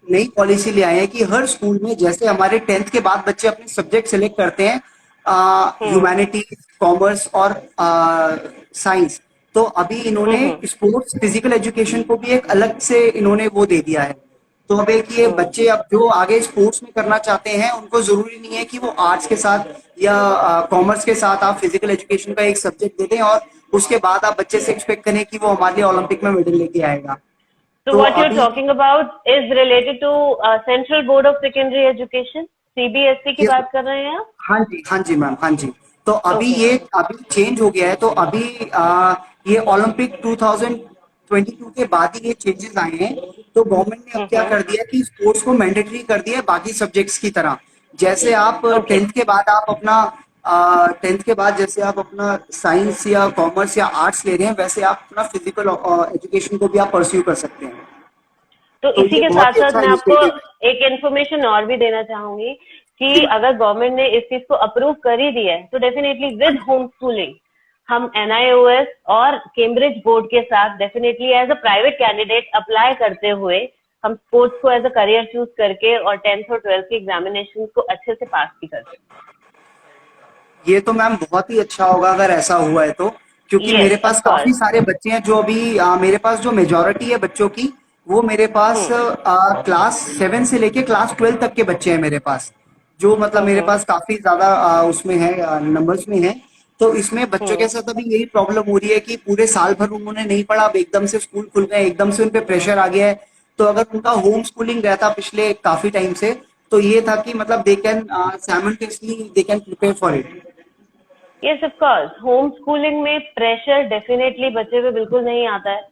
नई पॉलिसी ले आए हैं कि हर स्कूल में, जैसे हमारे 10th के बाद बच्चे अपने सब्जेक्ट सेलेक्ट करते हैं, ह्यूमैनिटीज, कॉमर्स और साइंस, तो अभी इन्होंने हम्म स्पोर्ट्स फिजिकल एजुकेशन को भी एक अलग से इन्होंने वो दे दिया है। तो अब एक ये हम्म बच्चे अब जो आगे स्पोर्ट्स में करना चाहते हैं, उनको जरूरी नहीं है कि वो आर्ट्स के साथ या कॉमर्स के साथ आप फिजिकल एजुकेशन का एक सब्जेक्ट दे दें और उसके बाद आप बच्चे से एक्सपेक्ट करें कि वो हमारे लिए ओलंपिक में मेडल लेके आएगा। So तो what you're अभी talking about is related to Central Board of Secondary Education, CBSE की ये, बात कर रहे हैं आप? हाँ जी मैम, हाँ जी। तो अभी ओके। ये अभी चेंज हो गया है, तो अभी ये ओलंपिक 2022 के बाद ही ये चेंजेस आए हैं। तो गवर्नमेंट ने अब क्या हम्म कर दिया कि स्पोर्ट्स को मैंडेटरी कर दिया है बाकी सब्जेक्ट्स की तरह। जैसे आप ओके। 10th के बाद आप अपना 10th के बाद जैसे आप अपना साइंस या कॉमर्स या आर्ट्स ले रहे हैं, वैसे आप अपना फिजिकल एजुकेशन को भी आप परस्यू कर सकते हैं। तो तो इसी ये के बहुत साथ ही साथ अच्छा मैं आपको इनिशिएटिव है। एक इन्फॉर्मेशन और भी देना चाहूंगी जी कि मैम। अगर गवर्नमेंट ने इस चीज को अप्रूव कर ही दिया है तो डेफिनेटली हाँ विद जी। होम स्कूलिंग हम एनआईओएस और कैम्ब्रिज बोर्ड के साथ definitely as a private candidate apply करते हुए हम स्पोर्ट्स को एज अ करियर चूज करके और 10th और 12th के एग्जामिनेशन को अच्छे से पास भी कर सकते ये तो मैम बहुत ही अच्छा होगा अगर ऐसा हुआ है तो, हैं। क्योंकि मेरे यस ऑफ पास काफी कोर्स। सारे बच्चे हैं जो अभी मेरे पास जो मेजोरिटी है बच्चों की, वो मेरे पास क्लास 7 से लेके क्लास 12 तक के बच्चे हैं मेरे पास, जो मतलब मेरे हम्म पास काफी ज्यादा उसमें है, नंबर्स में है। तो इसमें बच्चों के हम्म साथ अभी यही प्रॉब्लम हो रही है कि पूरे साल भर उन्होंने नहीं पढ़ा, अब एकदम से स्कूल खुल गए, एकदम से उन पे प्रेशर आ गया है। तो अगर उनका होम स्कूलिंग रहता पिछले काफी टाइम से, तो ये था कि मतलब they can simultaneously they can prepare for it. Yes of course. Home schooling में प्रेशर डेफिनेटली बच्चे पे बिल्कुल नहीं आता है।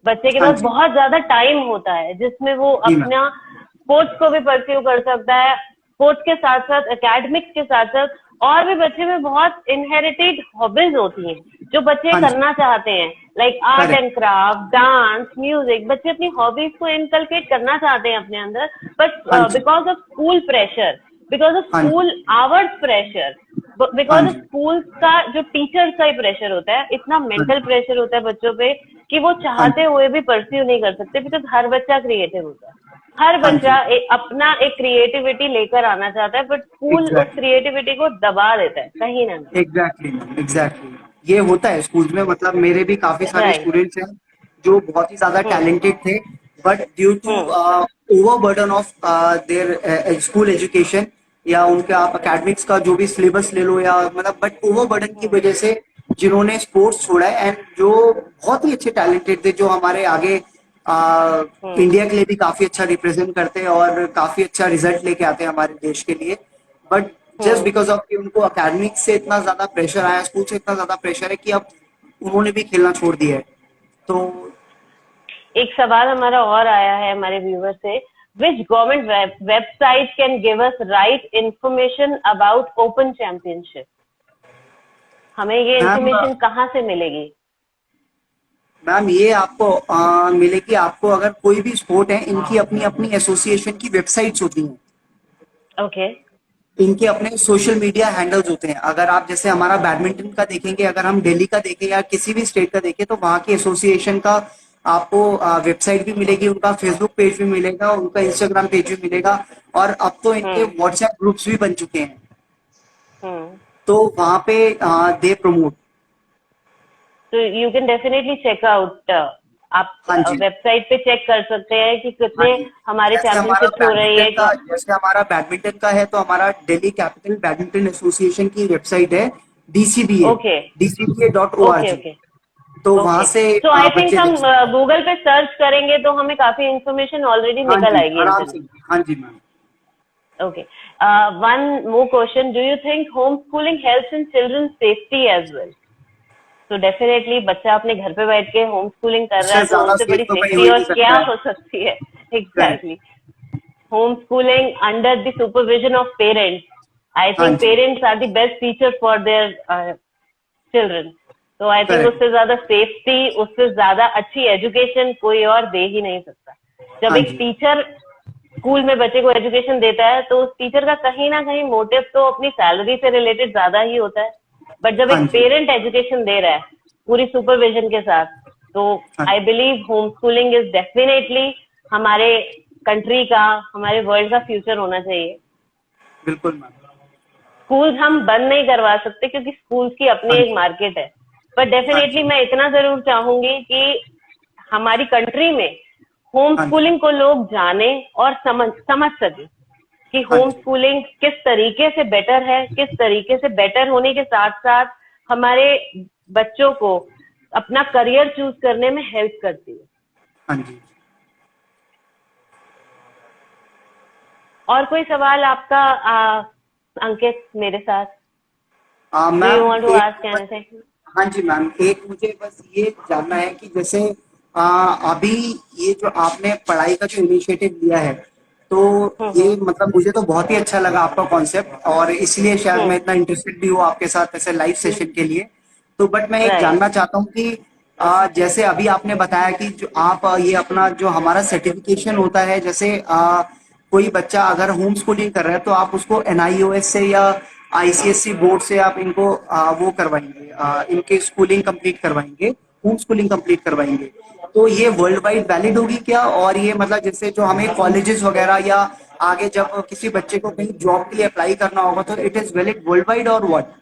बच्चे के हाँ पास जी। बहुत ज्यादा टाइम होता है जिसमें वो जी मैम। अपना स्पोर्ट्स को भी परस्यू कर सकता है। स्पोर्ट्स के साथ साथ एकेडमिक्स के साथ साथ और भी बच्चे में बहुत इनहेरिटेड हॉबीज होती हैं जो बच्चे हाँ जी। करना चाहते हैं, like art correct. And craft, dance, music. बच्चे अपनी हॉबीज को इनकलकेट करना चाहते हैं अपने अंदर, बट हाँ जी। Because of school pressure, because of हाँ जी। स्कूल आवर्स प्रेशर, हाँ बिकॉज ऑफ जी। स्कूल का जो टीचर्स का ही प्रेशर होता है, इतना हाँ मेंटल जी। प्रेशर होता है बच्चों पे कि वो हाँ चाहते जी। हुए भी परस्यू नहीं कर सकते। बिकॉज हर बच्चा क्रिएटिव होता है, हर हाँ जी। बच्चा अपना एक क्रिएटिविटी लेकर आना चाहता है, बट स्कूल उस एग्जैक्टली। क्रिएटिविटी को दबा देता है कहीं ना एग्जैक्टली एग्जैक्टली ये होता है स्कूल्स में, मतलब मेरे भी काफी कहीं। सारे राइट। स्टूडेंट्स हैं जो बहुत ही ज्यादा हम्म टैलेंटेड थे, but due to hmm over burden of their school education, या उनके आप एकेडमिक्स का जो भी सिलेबस ले लो, या मतलब बट ओवर बर्डन की हम्म वजह से जिन्होंने स्पोर्ट्स छोड़ा है, एंड जो बहुत ही अच्छे टैलेंटेड थे, जो हमारे आगे हम्म इंडिया के लिए भी काफी अच्छा रिप्रेजेंट करते हैं और काफी अच्छा रिजल्ट लेके आते हैं हमारे देश के लिए, but just hmm because of कि उनको अकेडमिक से इतना ज्यादा प्रेशर आया, स्कूल से इतना ज्यादा प्रेशर है कि अब उन्होंने भी खेलना छोड़ दिया है। तो एक सवाल हमारा और आया है हमारे व्यूवर से, which government website can give us right information about open championship? हमें ये मैम, इंफॉर्मेशन कहाँ से मिलेगी? मैम ये आपको मिलेगी, आपको अगर कोई भी स्पोर्ट है, इनकी अपनी अपनी एसोसिएशन की वेबसाइट्स होती हैं, ओके। इनके अपने सोशल मीडिया हैंडल्स होते हैं। अगर आप जैसे हमारा बैडमिंटन का देखेंगे, अगर हम दिल्ली का देखें या किसी भी स्टेट का देखें, तो वहाँ की एसोसिएशन का आपको वेबसाइट भी मिलेगी, उनका फेसबुक पेज भी मिलेगा, उनका इंस्टाग्राम पेज भी मिलेगा, और अब तो इनके हम्म व्हाट्सएप ग्रुप्स भी बन चुके हैं। हम्म तो वहाँ पे दे प्रमोट। तो you can definitely check out. आप हाँ जी। वेबसाइट पे चेक कर सकते हैं कि हाँ कितने जी। हमारे चैंपियनशिप्स हो रही है। जैसे हमारा बैडमिंटन का है, तो हमारा दिल्ली कैपिटल बैडमिंटन एसोसिएशन की वेबसाइट है DCBA, okay okay DCBA.org। Okay तो वहां ओके। से सो आई बच्चे थिंक हम देख सकते हैं। गूगल पे सर्च करेंगे तो हमें काफी इंफॉर्मेशन ऑलरेडी हाँ निकल जी, आएगी आराम इंटरनेट। से। हाँ जी ma'am. Okay. One more question. Do you think homeschooling helps in children's safety as well? तो डेफिनेटली बच्चा अपने घर पे बैठ के होम स्कूलिंग कर रहा इससे है तो ज्यादा उनसे सेफ बड़ी तो कहीं हो सेफ्टी ही और नहीं क्या सकता है। हो सकती है? Correct। Exactly. Home schooling under the supervision of parents, I हाँ थिंक जी। Parents are the best teacher for their children. तो आई थिंक करेक्ट। उससे ज्यादा सेफ्टी, उससे ज्यादा अच्छी एजुकेशन कोई और दे ही नहीं सकता। जब हाँ एक जी। टीचर स्कूल में बच्चे को एजुकेशन देता है तो उस टीचर का कहीं ना कहीं मोटिव तो अपनी सैलरी से रिलेटेड ज्यादा ही होता है, बट जब हाँ एक जी। पेरेंट एजुकेशन दे रहा है पूरी सुपरविजन के साथ, तो हाँ आई जी। Believe home schooling is definitely हमारे कंट्री का, हमारे वर्ल्ड का फ्यूचर होना चाहिए। बिल्कुल मैम। स्कूल्स हम बंद नहीं करवा सकते क्योंकि स्कूल्स की अपनी हाँ एक जी, मार्केट है, पर हाँ डेफिनेटली जी, मैं इतना जरूर चाहूंगी कि हमारी कंट्री में होम हाँ जी, स्कूलिंग को लोग जाने और समझ सके कि हाँ होम जी, स्कूलिंग किस तरीके से बेटर है, किस तरीके से बेटर होने के साथ साथ हमारे बच्चों को अपना करियर चूज करने में हेल्प करती है। हाँ जी। और कोई सवाल आपका अंकित मेरे साथ? Do you ma'am want to एक, आस्क एनीथिंग? हाँ जी मैम, एक मुझे बस ये जानना है कि जैसे अभी ये जो आपने पढ़ाई का जो इनिशिएटिव लिया है, तो ये हम्म। मतलब मुझे तो बहुत ही अच्छा लगा आपका कॉन्सेप्ट, और इसलिए शायद मैं हम्म। इतना इंटरेस्टेड भी हूँ आपके साथ ऐसे लाइव सेशन के लिए। तो बट मैं एक राइट। जानना चाहता हूँ कि जैसे अभी आपने बताया कि जो आप ये अपना जो हमारा सर्टिफिकेशन होता है, जैसे कोई बच्चा अगर होम स्कूलिंग कर रहा है तो आप उसको एनआईओएस से या आईसीएससी बोर्ड से आप इनको वो करवाएंगे, इनके स्कूलिंग कंप्लीट करवाएंगे, होम स्कूलिंग कंप्लीट करवाएंगे। तो ये वर्ल्ड वाइड वैलिड होगी क्या? और ये मतलब जैसे जो हमें कॉलेजेस वगैरह या आगे जब किसी बच्चे को कहीं जॉब के लिए अप्लाई करना होगा तो it is valid world wide और what?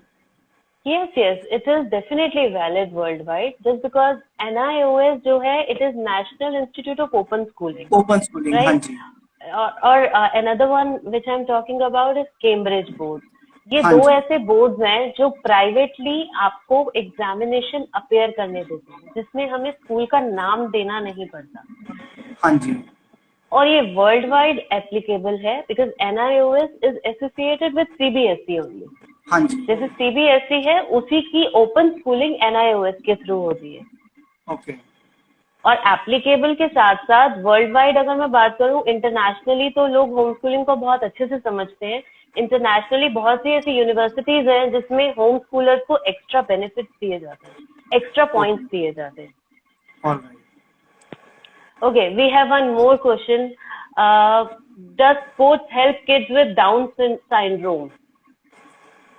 Yes, yes, it is definitely valid worldwide. Just because NIOS जो है, it is National Institute of Open Schooling, open schooling, हाँ right? जी, और another one which I'm talking about is Cambridge board. ये हाँ दो जी, ऐसे boards हैं जो प्राइवेटली आपको एग्जामिनेशन अपेयर करने देते हैं, जिसमें हमें स्कूल का नाम देना नहीं पड़ता, हाँ जी, और ये वर्ल्ड वाइड एप्लीकेबल है because NIOS is associated with CBSE only. हाँ जी, जैसे CBSE है, उसी की ओपन स्कूलिंग NIOS के थ्रू होती है। ओके, और एप्लीकेबल के साथ साथ वर्ल्ड वाइड अगर मैं बात करूं, इंटरनेशनली तो लोग होम स्कूलिंग को बहुत अच्छे से समझते हैं। इंटरनेशनली बहुत सी ऐसी यूनिवर्सिटीज हैं जिसमें होम स्कूलर्स को एक्स्ट्रा बेनिफिट्स दिए जाते हैं, एक्स्ट्रा पॉइंट्स ओके, दिए जाते हैं। Alright. Okay, we have one more question. Does sports help kids with Down syndrome?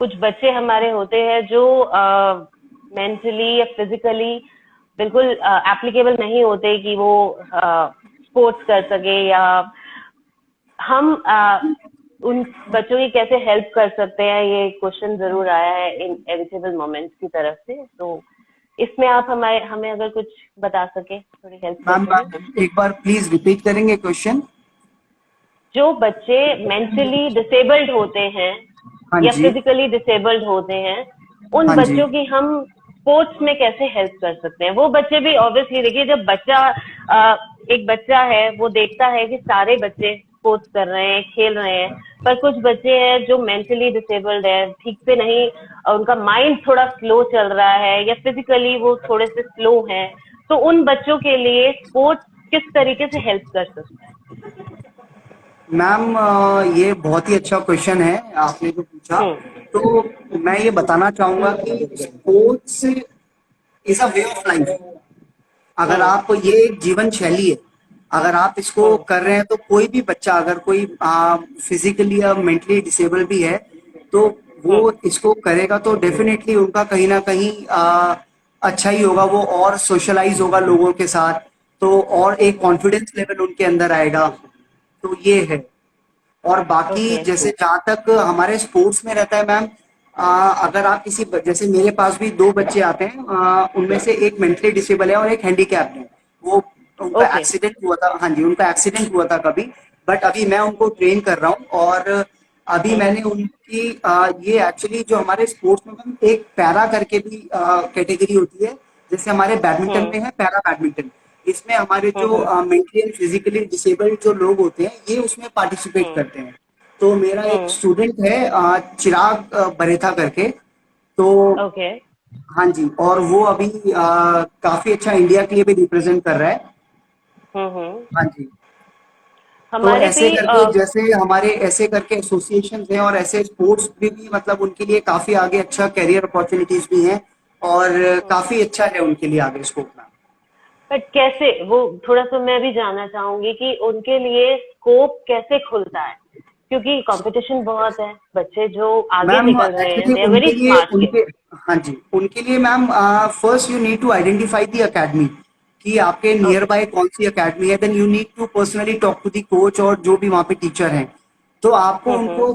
कुछ बच्चे हमारे होते हैं जो मेंटली या फिजिकली बिल्कुल एप्लीकेबल नहीं होते कि वो स्पोर्ट्स कर सके, या हम उन बच्चों की कैसे हेल्प कर सकते हैं, ये क्वेश्चन जरूर आया है इन एविटेबल मोमेंट्स की तरफ से। तो इसमें आप हमें अगर कुछ बता सके, थोड़ी हेल्प कर मैम सके। एक बार प्लीज रिपीट करेंगे क्वेश्चन? जो बच्चे मेंटली डिसेबल्ड होते हैं हाँ या जी, फिजिकली डिसेबल्ड होते हैं, उन हाँ जी, बच्चों की हम स्पोर्ट्स में कैसे हेल्प कर सकते हैं? वो बच्चे भी ऑब्वियसली, देखिए, जब बच्चा एक बच्चा है, वो देखता है कि सारे बच्चे स्पोर्ट्स कर रहे हैं, खेल रहे हैं, पर कुछ बच्चे हैं जो मेंटली डिसेबल्ड है, ठीक से नहीं, उनका माइंड थोड़ा स्लो चल रहा है, या फिजिकली वो थोड़े से स्लो हैं, तो उन बच्चों के लिए स्पोर्ट्स किस तरीके से हेल्प कर सकता है? मैम ये बहुत ही अच्छा क्वेश्चन है आपने जो पूछा। हम्म। तो मैं ये बताना चाहूंगा कि sports is a way of life. अगर हम्म। आप ये एक जीवन शैली है, अगर आप इसको हम्म। कर रहे हैं तो कोई भी बच्चा अगर कोई फिजिकली या मेंटली डिसेबल भी है तो वो हम्म। इसको करेगा तो डेफिनेटली उनका कहीं ना कहीं अच्छा ही होगा, वो और सोशलाइज होगा लोगों के साथ, तो और एक कॉन्फिडेंस लेवल उनके अंदर आएगा। तो ये है। और बाकी ओके। जैसे जहाँ तक हमारे स्पोर्ट्स में रहता है मैम, अगर आप किसी जैसे मेरे पास भी दो बच्चे आते हैं, उनमें से एक मेंटली डिसेबल है और एक हैंडीकैप्ड है। वो उनका ओके। एक्सीडेंट हुआ था, हाँ जी, उनका एक्सीडेंट हुआ था कभी, बट अभी मैं उनको ट्रेन कर रहा हूँ। और अभी हम्म। मैंने उनकी ये एक्चुअली जो हमारे स्पोर्ट्स में मैम एक पैरा करके भी कैटेगरी होती है, जैसे हमारे बैडमिंटन हम्म। में है पैरा बैडमिंटन। इसमें हमारे जो हम्म। मेंटली एंड फिजिकली डिसेबल्ड जो लोग होते हैं ये उसमें पार्टिसिपेट हम्म। करते हैं। तो मेरा एक हम्म। स्टूडेंट है चिराग बरेथा करके। तो ओके। हाँ जी, और वो अभी काफी अच्छा इंडिया के लिए भी रिप्रेजेंट कर रहा है। हम्म। हाँ जी। तो हमारे भी ऐसे करके जैसे हमारे ऐसे करके एसोसिएशन हैं और ऐसे स्पोर्ट्स भी मतलब उनके लिए काफी आगे अच्छा करियर अपॉर्चुनिटीज भी हैं, और काफी अच्छा है उनके लिए आगे स्कोप में। बट कैसे, वो थोड़ा सा मैं भी जानना चाहूंगी कि उनके लिए स्कोप कैसे खुलता है, क्योंकि कंपटीशन बहुत है, बच्चे जो आगे मैम निकल रहे हैं, एक्चुअली दे आर वेरी उनके लिए स्मार्ट किड्स। उनके हाँ जी, उनके लिए ma'am first you need to identify the academy कि आपके नियर ओके। बाय कौन सी एकेडमी है, then you need to personally talk to the coach और जो भी वहाँ पे टीचर हैं। तो आपको उनको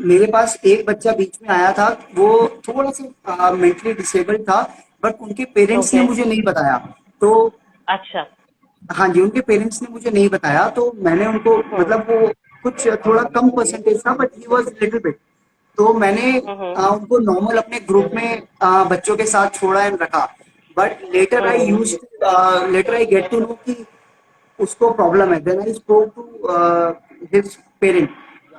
मेरे पास एक बच्चा बीच में आया था, वो थोड़ा सा मेंटली डिसेबल्ड था, बट उनके पेरेंट्स ने ओके। मुझे नहीं बताया। तो अच्छा। हाँ जी, उनके पेरेंट्स ने मुझे नहीं बताया, तो मैंने उनको हम्म। मतलब वो कुछ थोड़ा कम परसेंटेज था, but he was little bit. तो मैंने हम्म। उनको नॉर्मल अपने ग्रुप में बच्चों के साथ छोड़ा एंड रखा। But hmm. Later I get to know कि उसको प्रॉब्लम है। Then I spoke to his parent.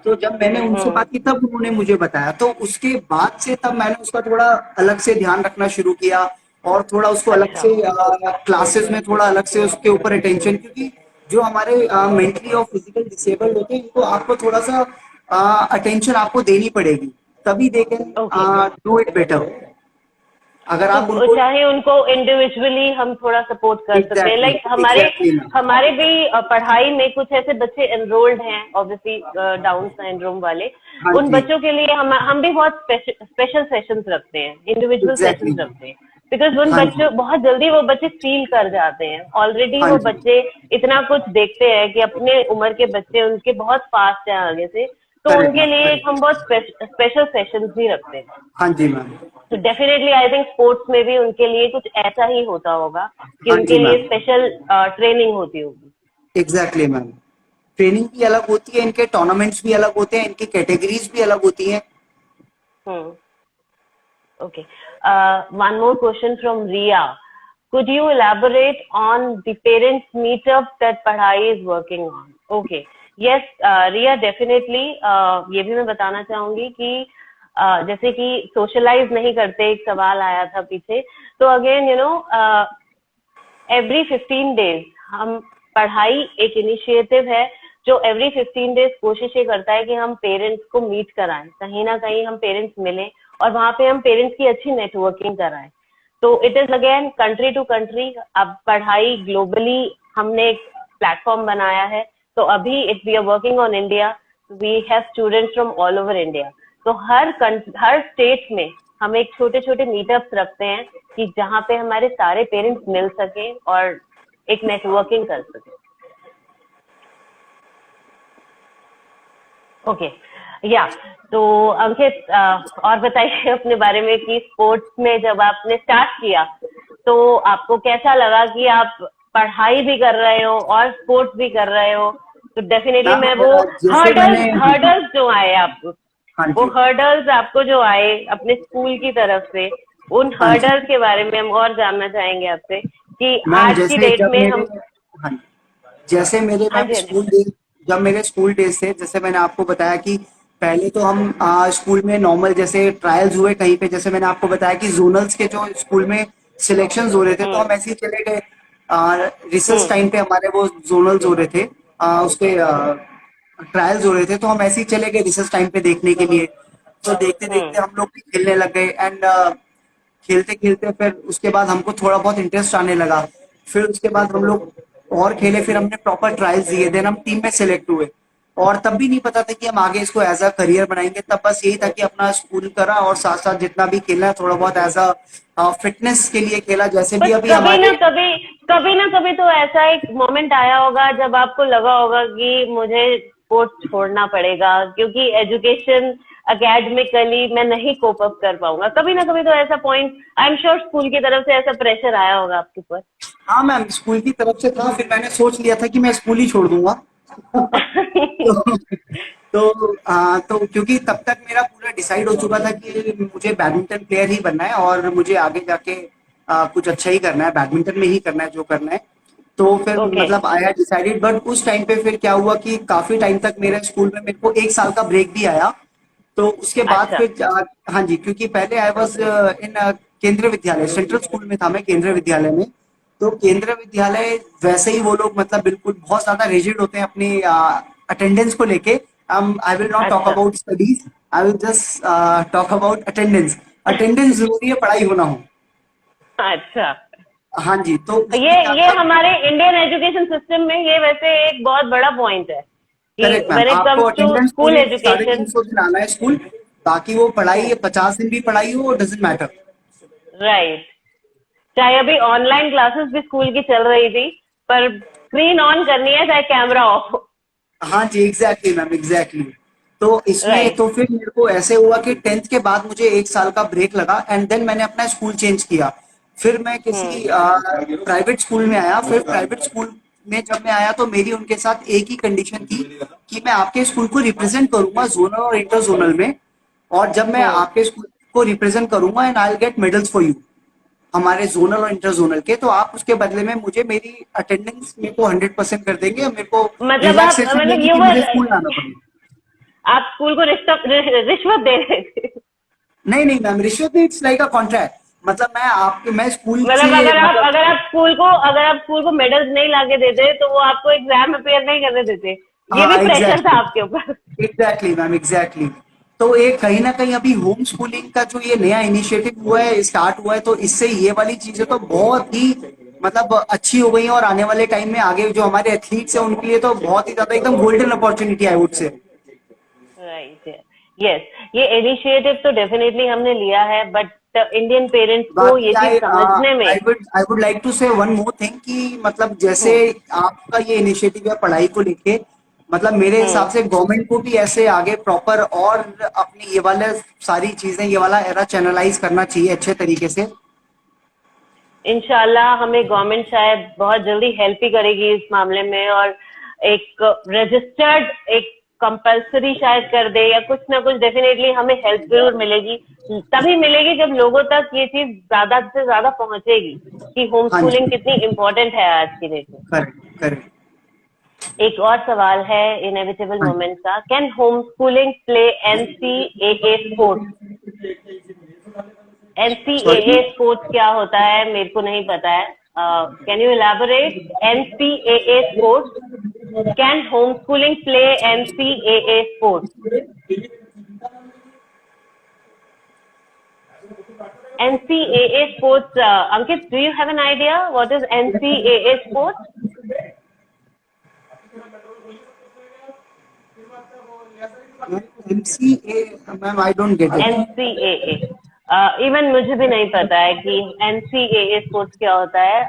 तो जब मैंने उनसे हम्म। बात की तब उन्होंने मुझे बताया, तो उसके बाद से तब मैंने उसका थोड़ा अलग से ध्यान रखना शुरू किया, और थोड़ा उसको अलग अच्छा। से क्लासेस में थोड़ा अलग से उसके ऊपर अटेंशन, क्योंकि जो हमारे मेंटली और फिजिकल डिसेबल्ड होते हैं, इनको आपको थोड़ा सा अटेंशन आपको देनी पड़ेगी, तभी they can okay. Do it better. अगर आप तो उनको चाहे उनको इंडिविजुअली हम थोड़ा सपोर्ट कर सकते हैं, एग्जैक्टली लाइक हमारे एग्जैक्टली ना। हमारे भी पढ़ाई में कुछ ऐसे बच्चे एनरोल्ड हैं ऑब्वियसली डाउन सिंड्रोम वाले। हाँ उन जी, बच्चों के लिए हम भी बहुत स्पेशल सेशंस रखते हैं, इंडिविजुअल एग्जैक्टली। सेशंस रखते हैं। बिकॉज उन हाँ जी, बच्चों बहुत जल्दी वो बच्चे फील कर जाते हैं, ऑलरेडी हाँ वो जी, बच्चे इतना कुछ देखते हैं कि अपने उम्र के बच्चे उनके बहुत फास्ट हैं आगे से। तो करेक्ट उनके मैम, लिए हम करेक्ट। बहुत स्पेशल सेशंस भी रखते हैं। हाँ जी मैम। तो डेफिनेटली आई थिंक स्पोर्ट्स में भी उनके लिए कुछ ऐसा ही होता होगा कि हाँ जी उनके लिए मैम, स्पेशल ट्रेनिंग होती होगी। Exactly ma'am. ट्रेनिंग भी अलग होती है, इनके टूर्नामेंट्स भी अलग होते हैं, इनकी कैटेगरीज भी अलग होती हैं। Hmm. Okay. One more question from Riya. Could you elaborate on the parents meetup that Padhai is working on? Okay. Yes, Riya, definitely. ये भी मैं बताना चाहूंगी कि जैसे कि सोशलाइज नहीं करते, एक सवाल आया था पीछे। तो अगेन एवरी 15 डेज हम पढ़ाई एक इनिशिएटिव है जो एवरी 15 डेज कोशिश ये करता है कि हम पेरेंट्स को मीट कराएं, कहीं ना कहीं हम पेरेंट्स मिलें और वहां पे हम पेरेंट्स की अच्छी नेटवर्किंग कराएं। तो it is again country to country. अब पढ़ाई ग्लोबली हमने एक प्लेटफॉर्म बनाया है। तो अभी if we are working on India, we have students from all over India. तो हर स्टेट में हम एक छोटे छोटे मीटअप्स रखते हैं कि जहाँ पे हमारे सारे पेरेंट्स मिल सके और एक नेटवर्किंग कर सके। ओके। या तो अंकित, और बताइए अपने बारे में कि स्पोर्ट्स में जब आपने स्टार्ट किया तो आपको कैसा लगा कि आप पढ़ाई भी कर रहे हो और स्पोर्ट्स भी कर रहे हो। तो डेफिनेटली मैम मैं वो जैसे मैंने, हर्डल्स हर्डल्स जो आए आपको, हाँ वो जी, हर्डल्स आपको जो आए अपने स्कूल की तरफ से, उन हाँ जी हर्डल्स के बारे में हम और जानना चाहेंगे आपसे कि मैम। आज की डेट में हम। हाँ जी, जैसे मेरे हाँ मैम जी, हाँ जी। स्कूल डेज, जब मेरे स्कूल डेज थे, जैसे मैंने आपको बताया कि पहले तो हम स्कूल में नॉर्मल जैसे ट्रायल्स हुए कहीं पे, जैसे मैंने आपको बताया कि जोनल्स के जो स्कूल में सिलेक्शंस हो रहे थे, तो हम्म। हम ऐसे ही चले गए। रिसर्च हम्म। टाइम पे हमारे वो जोनल्स हो रहे थे, उसके ट्रायल्स हो रहे थे, तो हम ऐसे ही चले गए रिसर्च टाइम पे देखने के लिए। तो देखते हम्म। देखते हम लोग भी खेलने लग गए, एंड खेलते खेलते फिर उसके बाद हमको थोड़ा बहुत इंटरेस्ट आने लगा। फिर उसके बाद हम लोग और खेले, फिर हमने प्रॉपर ट्रायल्स दिए, देन हम टीम में सिलेक्ट हुए। और तब भी नहीं पता था कि हम आगे इसको एज अ करियर बनाएंगे, तब बस यही था कि अपना स्कूल करा और साथ साथ जितना भी खेलना है थोड़ा बहुत एज अ फिटनेस के लिए खेला, जैसे भी बट अभी कभी ना हमारे। कभी, कभी ना कभी तो ऐसा एक मोमेंट आया होगा जब आपको लगा होगा कि मुझे स्पोर्ट्स छोड़ना पड़ेगा क्योंकि एजुकेशन अकेडमिकली मैं नहीं कोप अप कर पाऊंगा। कभी ना कभी तो ऐसा point, I am sure school की तरफ से ऐसा प्रेशर आया होगा आपके ऊपर। हाँ मैम, स्कूल की तरफ से था, फिर मैंने सोच लिया था कि मैं स्कूल ही छोड़ दूंगा। तो तो क्योंकि तब तक मेरा पूरा डिसाइड हो चुका था कि मुझे बैडमिंटन प्लेयर ही बनना है, और मुझे आगे जाके कुछ अच्छा ही करना है, बैडमिंटन में ही करना है जो करना है। तो फिर ओके। मतलब आई हैड डिसाइडेड, बट उस टाइम पे फिर क्या हुआ कि काफी टाइम तक मेरे स्कूल में मेरे को एक साल का ब्रेक भी आया। तो उसके बाद अच्छा। फिर हाँ जी, क्योंकि पहले आई वॉज इन केंद्रीय विद्यालय, सेंट्रल स्कूल में था मैं केंद्रीय विद्यालय में। तो केंद्रीय विद्यालय वैसे ही वो लोग मतलब बिल्कुल बहुत ज्यादा रिजिड होते हैं अपनी अटेंडेंस को लेके। आई विल नॉट टॉक अच्छा। About studies, I will just talk about attendance. Attendance जरूरी है, पढ़ाई होना हो। अच्छा। हाँ जी, तो ये उसमें क्या ये था। हमारे इंडियन एजुकेशन सिस्टम में ये वैसे एक बहुत बड़ा पॉइंट है कि करेक्ट मैम, व्हेन इट आपको कम्स टू अटेंडेंस स्कूल पूरे साढ़े तीन एजुकेशन। सौ दिन आना है स्कूल। बाकी वो पढ़ाई 50 दिन भी पढ़ाई हो, डजेंट मैटर। राइट। चाहे अभी ऑनलाइन क्लासेस भी स्कूल की चल रही थी, पर स्क्रीन ऑन करनी है चाहे कैमरा ऑफ हो। हाँ जी, एग्जैक्टली मैम, एग्जैक्टली। तो इसमें राइट। तो फिर मेरे को ऐसे हुआ कि 10th के बाद मुझे 1 साल का ब्रेक लगा एंड देन मैंने अपना स्कूल चेंज किया। फिर मैं किसी हम्म। प्राइवेट स्कूल में आया। फिर प्राइवेट स्कूल में जब मैं आया तो मेरी उनके साथ एक ही कंडीशन थी कि मैं आपके स्कूल को रिप्रेजेंट करूंगा जोनल और इंटर जोनल में, और जब मैं हम्म। आपके स्कूल को रिप्रेजेंट करूंगा and I will get medals for you, हमारे जोनल और इंटर जोनल के, तो आप उसके बदले में मुझे मेरी अटेंडेंस मेरे को 100% कर देंगे और मेरे को मतलब आप, रिलैक्सेशन मतलब देंगे यू कि वर, मुझे स्कूल ना आना पड़े। आप स्कूल को रिश्वत दे रहे थे? नहीं नहीं मैम, रिश्वत नहीं, इट्स लाइक अ कॉन्ट्रैक्ट। मतलब मैं स्कूल मतलब से मतलब अगर आप स्कूल को मेडल्स नहीं लाके देते तो वो आपको एग्जाम अपेयर नहीं करने देते। ये भी हाँ प्रेशर था एग्जैक्टली, आपके ऊपर। Exactly ma'am, exactly. तो एक कहीं ना कहीं अभी होम स्कूलिंग का जो ये नया इनिशिएटिव हुआ है, स्टार्ट हुआ है, तो इससे ये वाली चीजें तो बहुत ही मतलब अच्छी हो गई हैं, और आने वाले टाइम में आगे जो हमारे एथलीट्स हैं उनके लिए तो बहुत ही ज्यादा एकदम golden opportunity I would say. Right. Yes, ये इनिशिएटिव तो डेफिनेटली हमने लिया है, बट इंडियन पेरेंट्स को बाकी ये चीज समझने में। आई वुड लाइक टू से वन मोर थिंग कि मतलब जैसे हम्म। आपका ये इनिशिएटिव है पढ़ाई को लेके, मतलब मेरे हिसाब हम्म। से गवर्नमेंट को भी ऐसे आगे प्रॉपर और अपनी ये वाले सारी चीजें, ये वाला एरा चैनलाइज करना चाहिए अच्छे तरीके से। इंशाल्लाह हमें गवर्नमेंट शायद बहुत जल्दी हेल्प ही करेगी इस मामले में, और एक रजिस्टर्ड, एक कंपलसरी शायद कर दे, या कुछ ना कुछ डेफिनेटली हमें हेल्प जरूर मिलेगी। तभी मिलेगी जब लोगों तक ये चीज ज्यादा से ज्यादा पहुंचेगी कि होम हाँ स्कूलिंग जी, कितनी इम्पोर्टेंट है आज की डेट में। Correct correct. एक और सवाल है इनएविटेबल हाँ मोमेंट का, can home schooling play NCAA sports? Sorry. NCAA sports क्या होता है मेरे को नहीं पता है, can you elaborate? NCAA sports, can home schooling play NCAA sports? NCAA sports, Ankit, do you have an idea what is NCAA sports? MCA, ma'am I don't get it. NCAA, even मुझे भी नहीं पता है कि NCAA sports क्या होता है।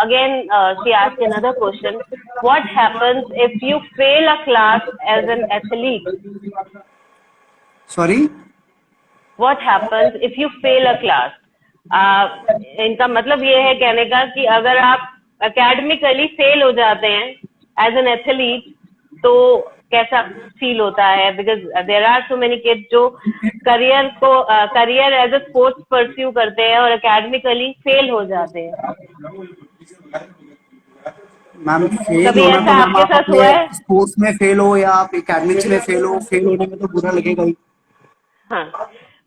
Again she asked another question, what happens if you fail a class as an athlete? Sorry. What happens if you fail a class? इनका मतलब ये है कहने का कि अगर आप एकेडमिकली फेल हो जाते हैं एज एन एथलीट, तो कैसा फील होता है? Because there are so many kids जो career as a sports pursue करते हैं और एकेडमिकली फेल हो जाते हैं। मैम फेल कभी होना ऐसा तो मैम, आपके आप साथ अपने हुआ है? स्पोर्ट्स में फेल हो या आप एकेडमिक्स में फेल हो, फेल होने में तो बुरा लगेगा ही। हाँ,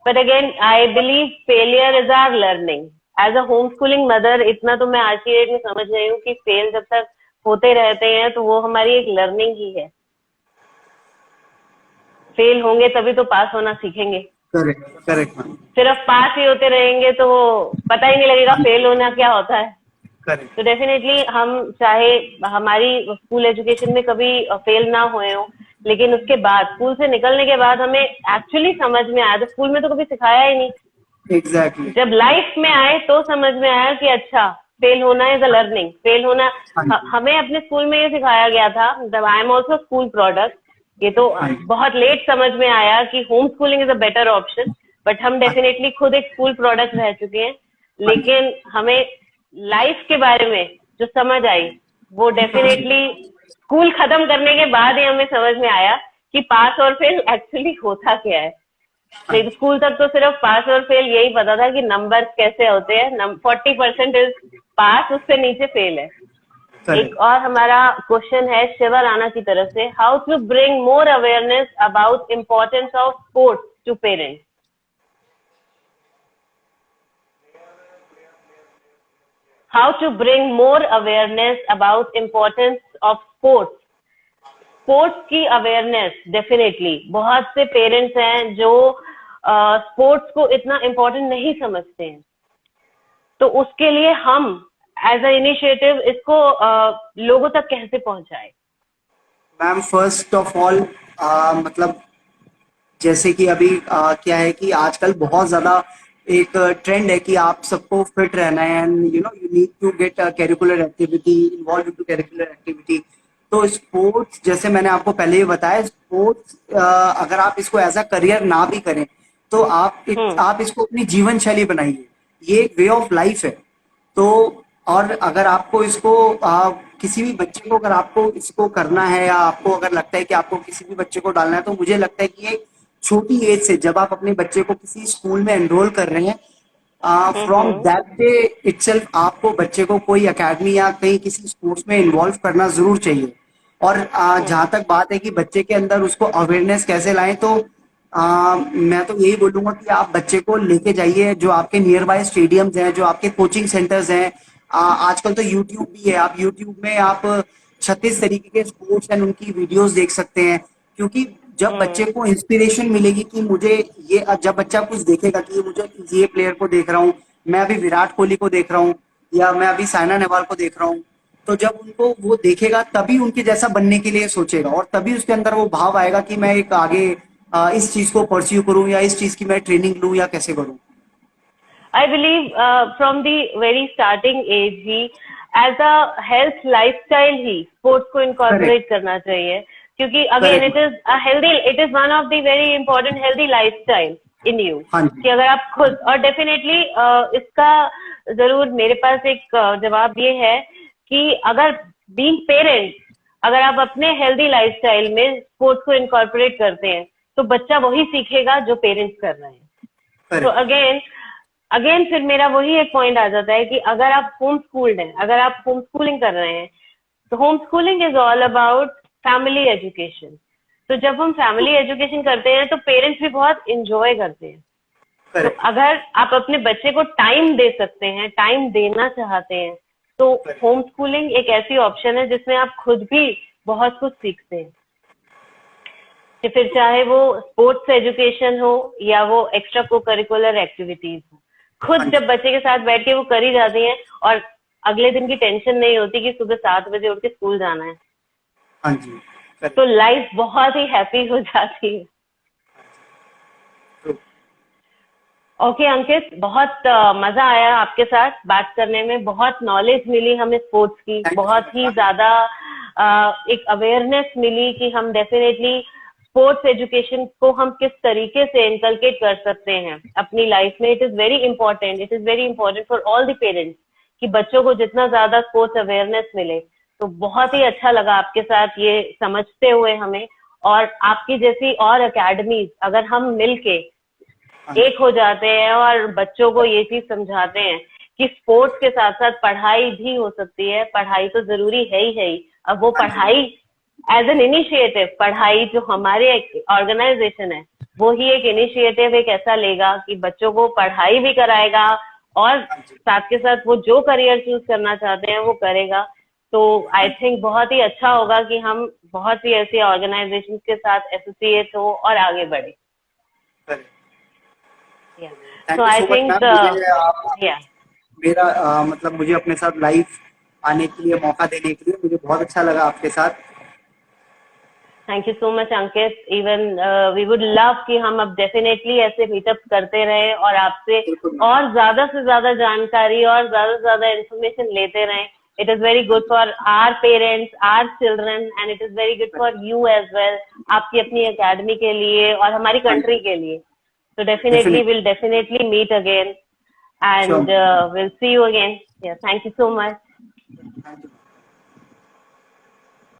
but again I believe failure is our learning. As a home schooling mother इतना तो मैं आज की डेट में समझ रही हूँ कि फेल जब तक होते रहते हैं तो वो हमारी एक लर्निंग ही है। फेल होंगे तभी तो पास होना सीखेंगे। Correct correct ma'am. सिर्फ पास ही होते रहेंगे तो वो पता ही नहीं लगेगा फेल होना क्या होता है। तो करेक्ट। डेफिनेटली हम चाहे हमारी स्कूल एजुकेशन में कभी फेल ना हुए हो, लेकिन उसके बाद स्कूल से निकलने के बाद हमें एक्चुअली समझ में आया, तो स्कूल में तो कभी सिखाया ही नहीं। एग्जैक्टली। जब लाइफ में आए तो समझ में आया कि अच्छा, फेल होना इज अ लर्निंग। फेल होना हाँ जी, हमें अपने स्कूल में ये सिखाया गया था। जब I am also school product, ये तो हाँ जी, बहुत लेट समझ में आया कि home schooling is a better option, but हम हाँ जी, डेफिनेटली खुद एक स्कूल प्रोडक्ट रह चुके हैं। हाँ जी। लेकिन हमें लाइफ के बारे में जो समझ आई, वो डेफिनेटली स्कूल खत्म करने के बाद ही हमें समझ में आया कि पास और फेल एक्चुअली होता क्या है। हाँ नहीं, जी, स्कूल तक तो सिर्फ पास और फेल यही पता था कि नंबर्स कैसे होते हैं, 40% इज पास, उससे नीचे फेल है। एक करेक्ट। और हमारा क्वेश्चन है शिवा राणा की तरफ से, how to bring more awareness about importance of sports to parents? How to bring more awareness about importance of sports? Sports की अवेयरनेस डेफिनेटली बहुत से पेरेंट्स हैं जो स्पोर्ट्स को इतना इम्पोर्टेंट नहीं समझते हैं, तो उसके लिए हम एज अ इनिशिएटिव इसको लोगों तक कैसे पहुंचाए? मैम फर्स्ट ऑफ ऑल मतलब जैसे कि अभी क्या है कि आजकल बहुत ज्यादा एक ट्रेंड है कि आप सबको फिट रहना है and you know you need to get curricular activity, involve into curricular activity. तो स्पोर्ट्स, जैसे मैंने आपको पहले ही बताया, स्पोर्ट्स अगर आप इसको एज अ करियर ना भी करें तो आप इसको अपनी जीवन शैली बनाइए। ये एक वे ऑफ लाइफ है। तो और अगर आपको इसको किसी भी बच्चे को, अगर आपको इसको करना है या आपको अगर लगता है कि आपको किसी भी बच्चे को डालना है, तो मुझे लगता है कि ये छोटी एज से जब आप अपने बच्चे को किसी स्कूल में एनरोल कर रहे हैं, फ्रॉम दैट डे इटसेल्फ आपको बच्चे को कोई एकेडमी या कहीं किसी स्पोर्ट्स में इन्वॉल्व करना जरूर चाहिए। और जहां तक बात है कि बच्चे के अंदर उसको अवेयरनेस कैसे लाएं, तो मैं तो यही बोलूंगा कि आप बच्चे को लेके जाइए, जो आपके नियर बाय स्टेडियम्स हैं, जो आपके कोचिंग सेंटर्स हैं। आजकल तो यूट्यूब भी है, आप यूट्यूब में आप 36 तरीके के स्पोर्ट्स एंड उनकी वीडियोस देख सकते हैं। क्योंकि जब बच्चे को इंस्पिरेशन मिलेगी कि मुझे ये, जब बच्चा कुछ देखेगा कि मुझे ये प्लेयर को देख रहा हूँ, मैं अभी विराट कोहली को देख रहा हूँ या मैं अभी साइना नेहवाल को देख रहा हूँ, तो जब उनको वो देखेगा तभी उनके जैसा बनने के लिए सोचेगा और तभी उसके अंदर वो भाव आएगा कि मैं एक आगे इस चीज को परस्यू करूं या इस चीज की मैं ट्रेनिंग लूं या कैसे करूं। I believe from the very starting age he as a health lifestyle he sports को करेक्ट, incorporate करना चाहिए, क्योंकि again correct. it is one of the very important healthy lifestyle in you, हाँ जी। कि अगर आप खुद और definitely इसका जरूर मेरे पास एक जवाब ये है कि अगर being parent, अगर आप अपने हेल्दी लाइफस्टाइल में स्पोर्ट्स को इनकॉर्पोरेट करते हैं तो बच्चा वही सीखेगा जो पेरेंट्स कर रहे हैं। तो करेक्ट। अगेन अगेन फिर मेरा वही एक पॉइंट आ जाता है कि अगर आप होम स्कूल्ड हैं, अगर आप होम स्कूलिंग कर रहे हैं, तो home schooling is all about family education. तो जब हम फैमिली एजुकेशन करते हैं तो पेरेंट्स भी बहुत इंजॉय करते हैं। तो करेक्ट। अगर आप अपने बच्चे को टाइम दे सकते हैं, टाइम देना चाहते हैं, तो होम स्कूलिंग एक ऐसी ऑप्शन है जिसमें आप खुद भी बहुत कुछ सीखते हैं, कि फिर चाहे वो स्पोर्ट्स एजुकेशन हो या वो एक्स्ट्रा को करिकुलर एक्टिविटीज हो। खुद हाँ जब जी। बच्चे के साथ बैठ के वो करी जाती हैं और अगले दिन की टेंशन नहीं होती कि सुबह 7 बजे उठ के स्कूल जाना है, हाँ जी। करेक्ट। तो लाइफ बहुत ही हैप्पी हो जाती है। तो ओके अंकित, बहुत मजा आया आपके साथ बात करने में, बहुत नॉलेज मिली हमें स्पोर्ट्स की, थैंक यू सो बहुत ही मच। ज्यादा एक अवेयरनेस मिली कि हम डेफिनेटली स्पोर्ट्स एजुकेशन को हम किस तरीके से इनकलकेट कर सकते हैं अपनी लाइफ में। It is very important, it is very important for all the parents कि बच्चों को जितना ज्यादा स्पोर्ट्स अवेयरनेस मिले। तो बहुत ही अच्छा लगा आपके साथ ये समझते हुए हमें, और आपकी जैसी और अकेडमीज अगर हम मिलके हाँ जी। एक हो जाते हैं और बच्चों को ये चीज समझाते हैं कि स्पोर्ट्स के साथ साथ पढ़ाई भी हो सकती है, पढ़ाई तो जरूरी है ही है ही। अब वो हाँ जी। पढ़ाई एज एन इनिशिएटिव, पढ़ाई जो हमारे ऑर्गेनाइजेशन है वो ही एक इनिशिएटिव एक ऐसा लेगा कि बच्चों को पढ़ाई भी कराएगा और हाँ जी। साथ के साथ वो जो करियर चूज करना चाहते हैं वो करेगा। तो आई थिंक बहुत ही अच्छा होगा कि हम बहुत सी ऐसी ऑर्गेनाइजेशन के साथ एसोसिएट हो और आगे बढ़े। Correct. Yeah. Thank So you I so much think, ma'am, मुझे yeah, मेरा मतलब मुझे अपने साथ लाइव आने के लिए, मौका देने के लिए मुझे बहुत अच्छा लगा आपके साथ। thank you so much Ankit. Even we would love कि हम अब definitely ऐसे मीटअप करते रहे और आपसे बिल्कुल मैम। और ज्यादा से ज्यादा जानकारी और ज्यादा से ज्यादा इंफॉर्मेशन लेते रहें। It is very good for our parents, our children, and it is very good for you as well. आपकी अपनी एकेडमी के लिए और हमारी हाँ कंट्री जी। के लिए। So definitely. we'll definitely meet again, and sure. we'll see you again. Yeah, thank you so much. Thank you.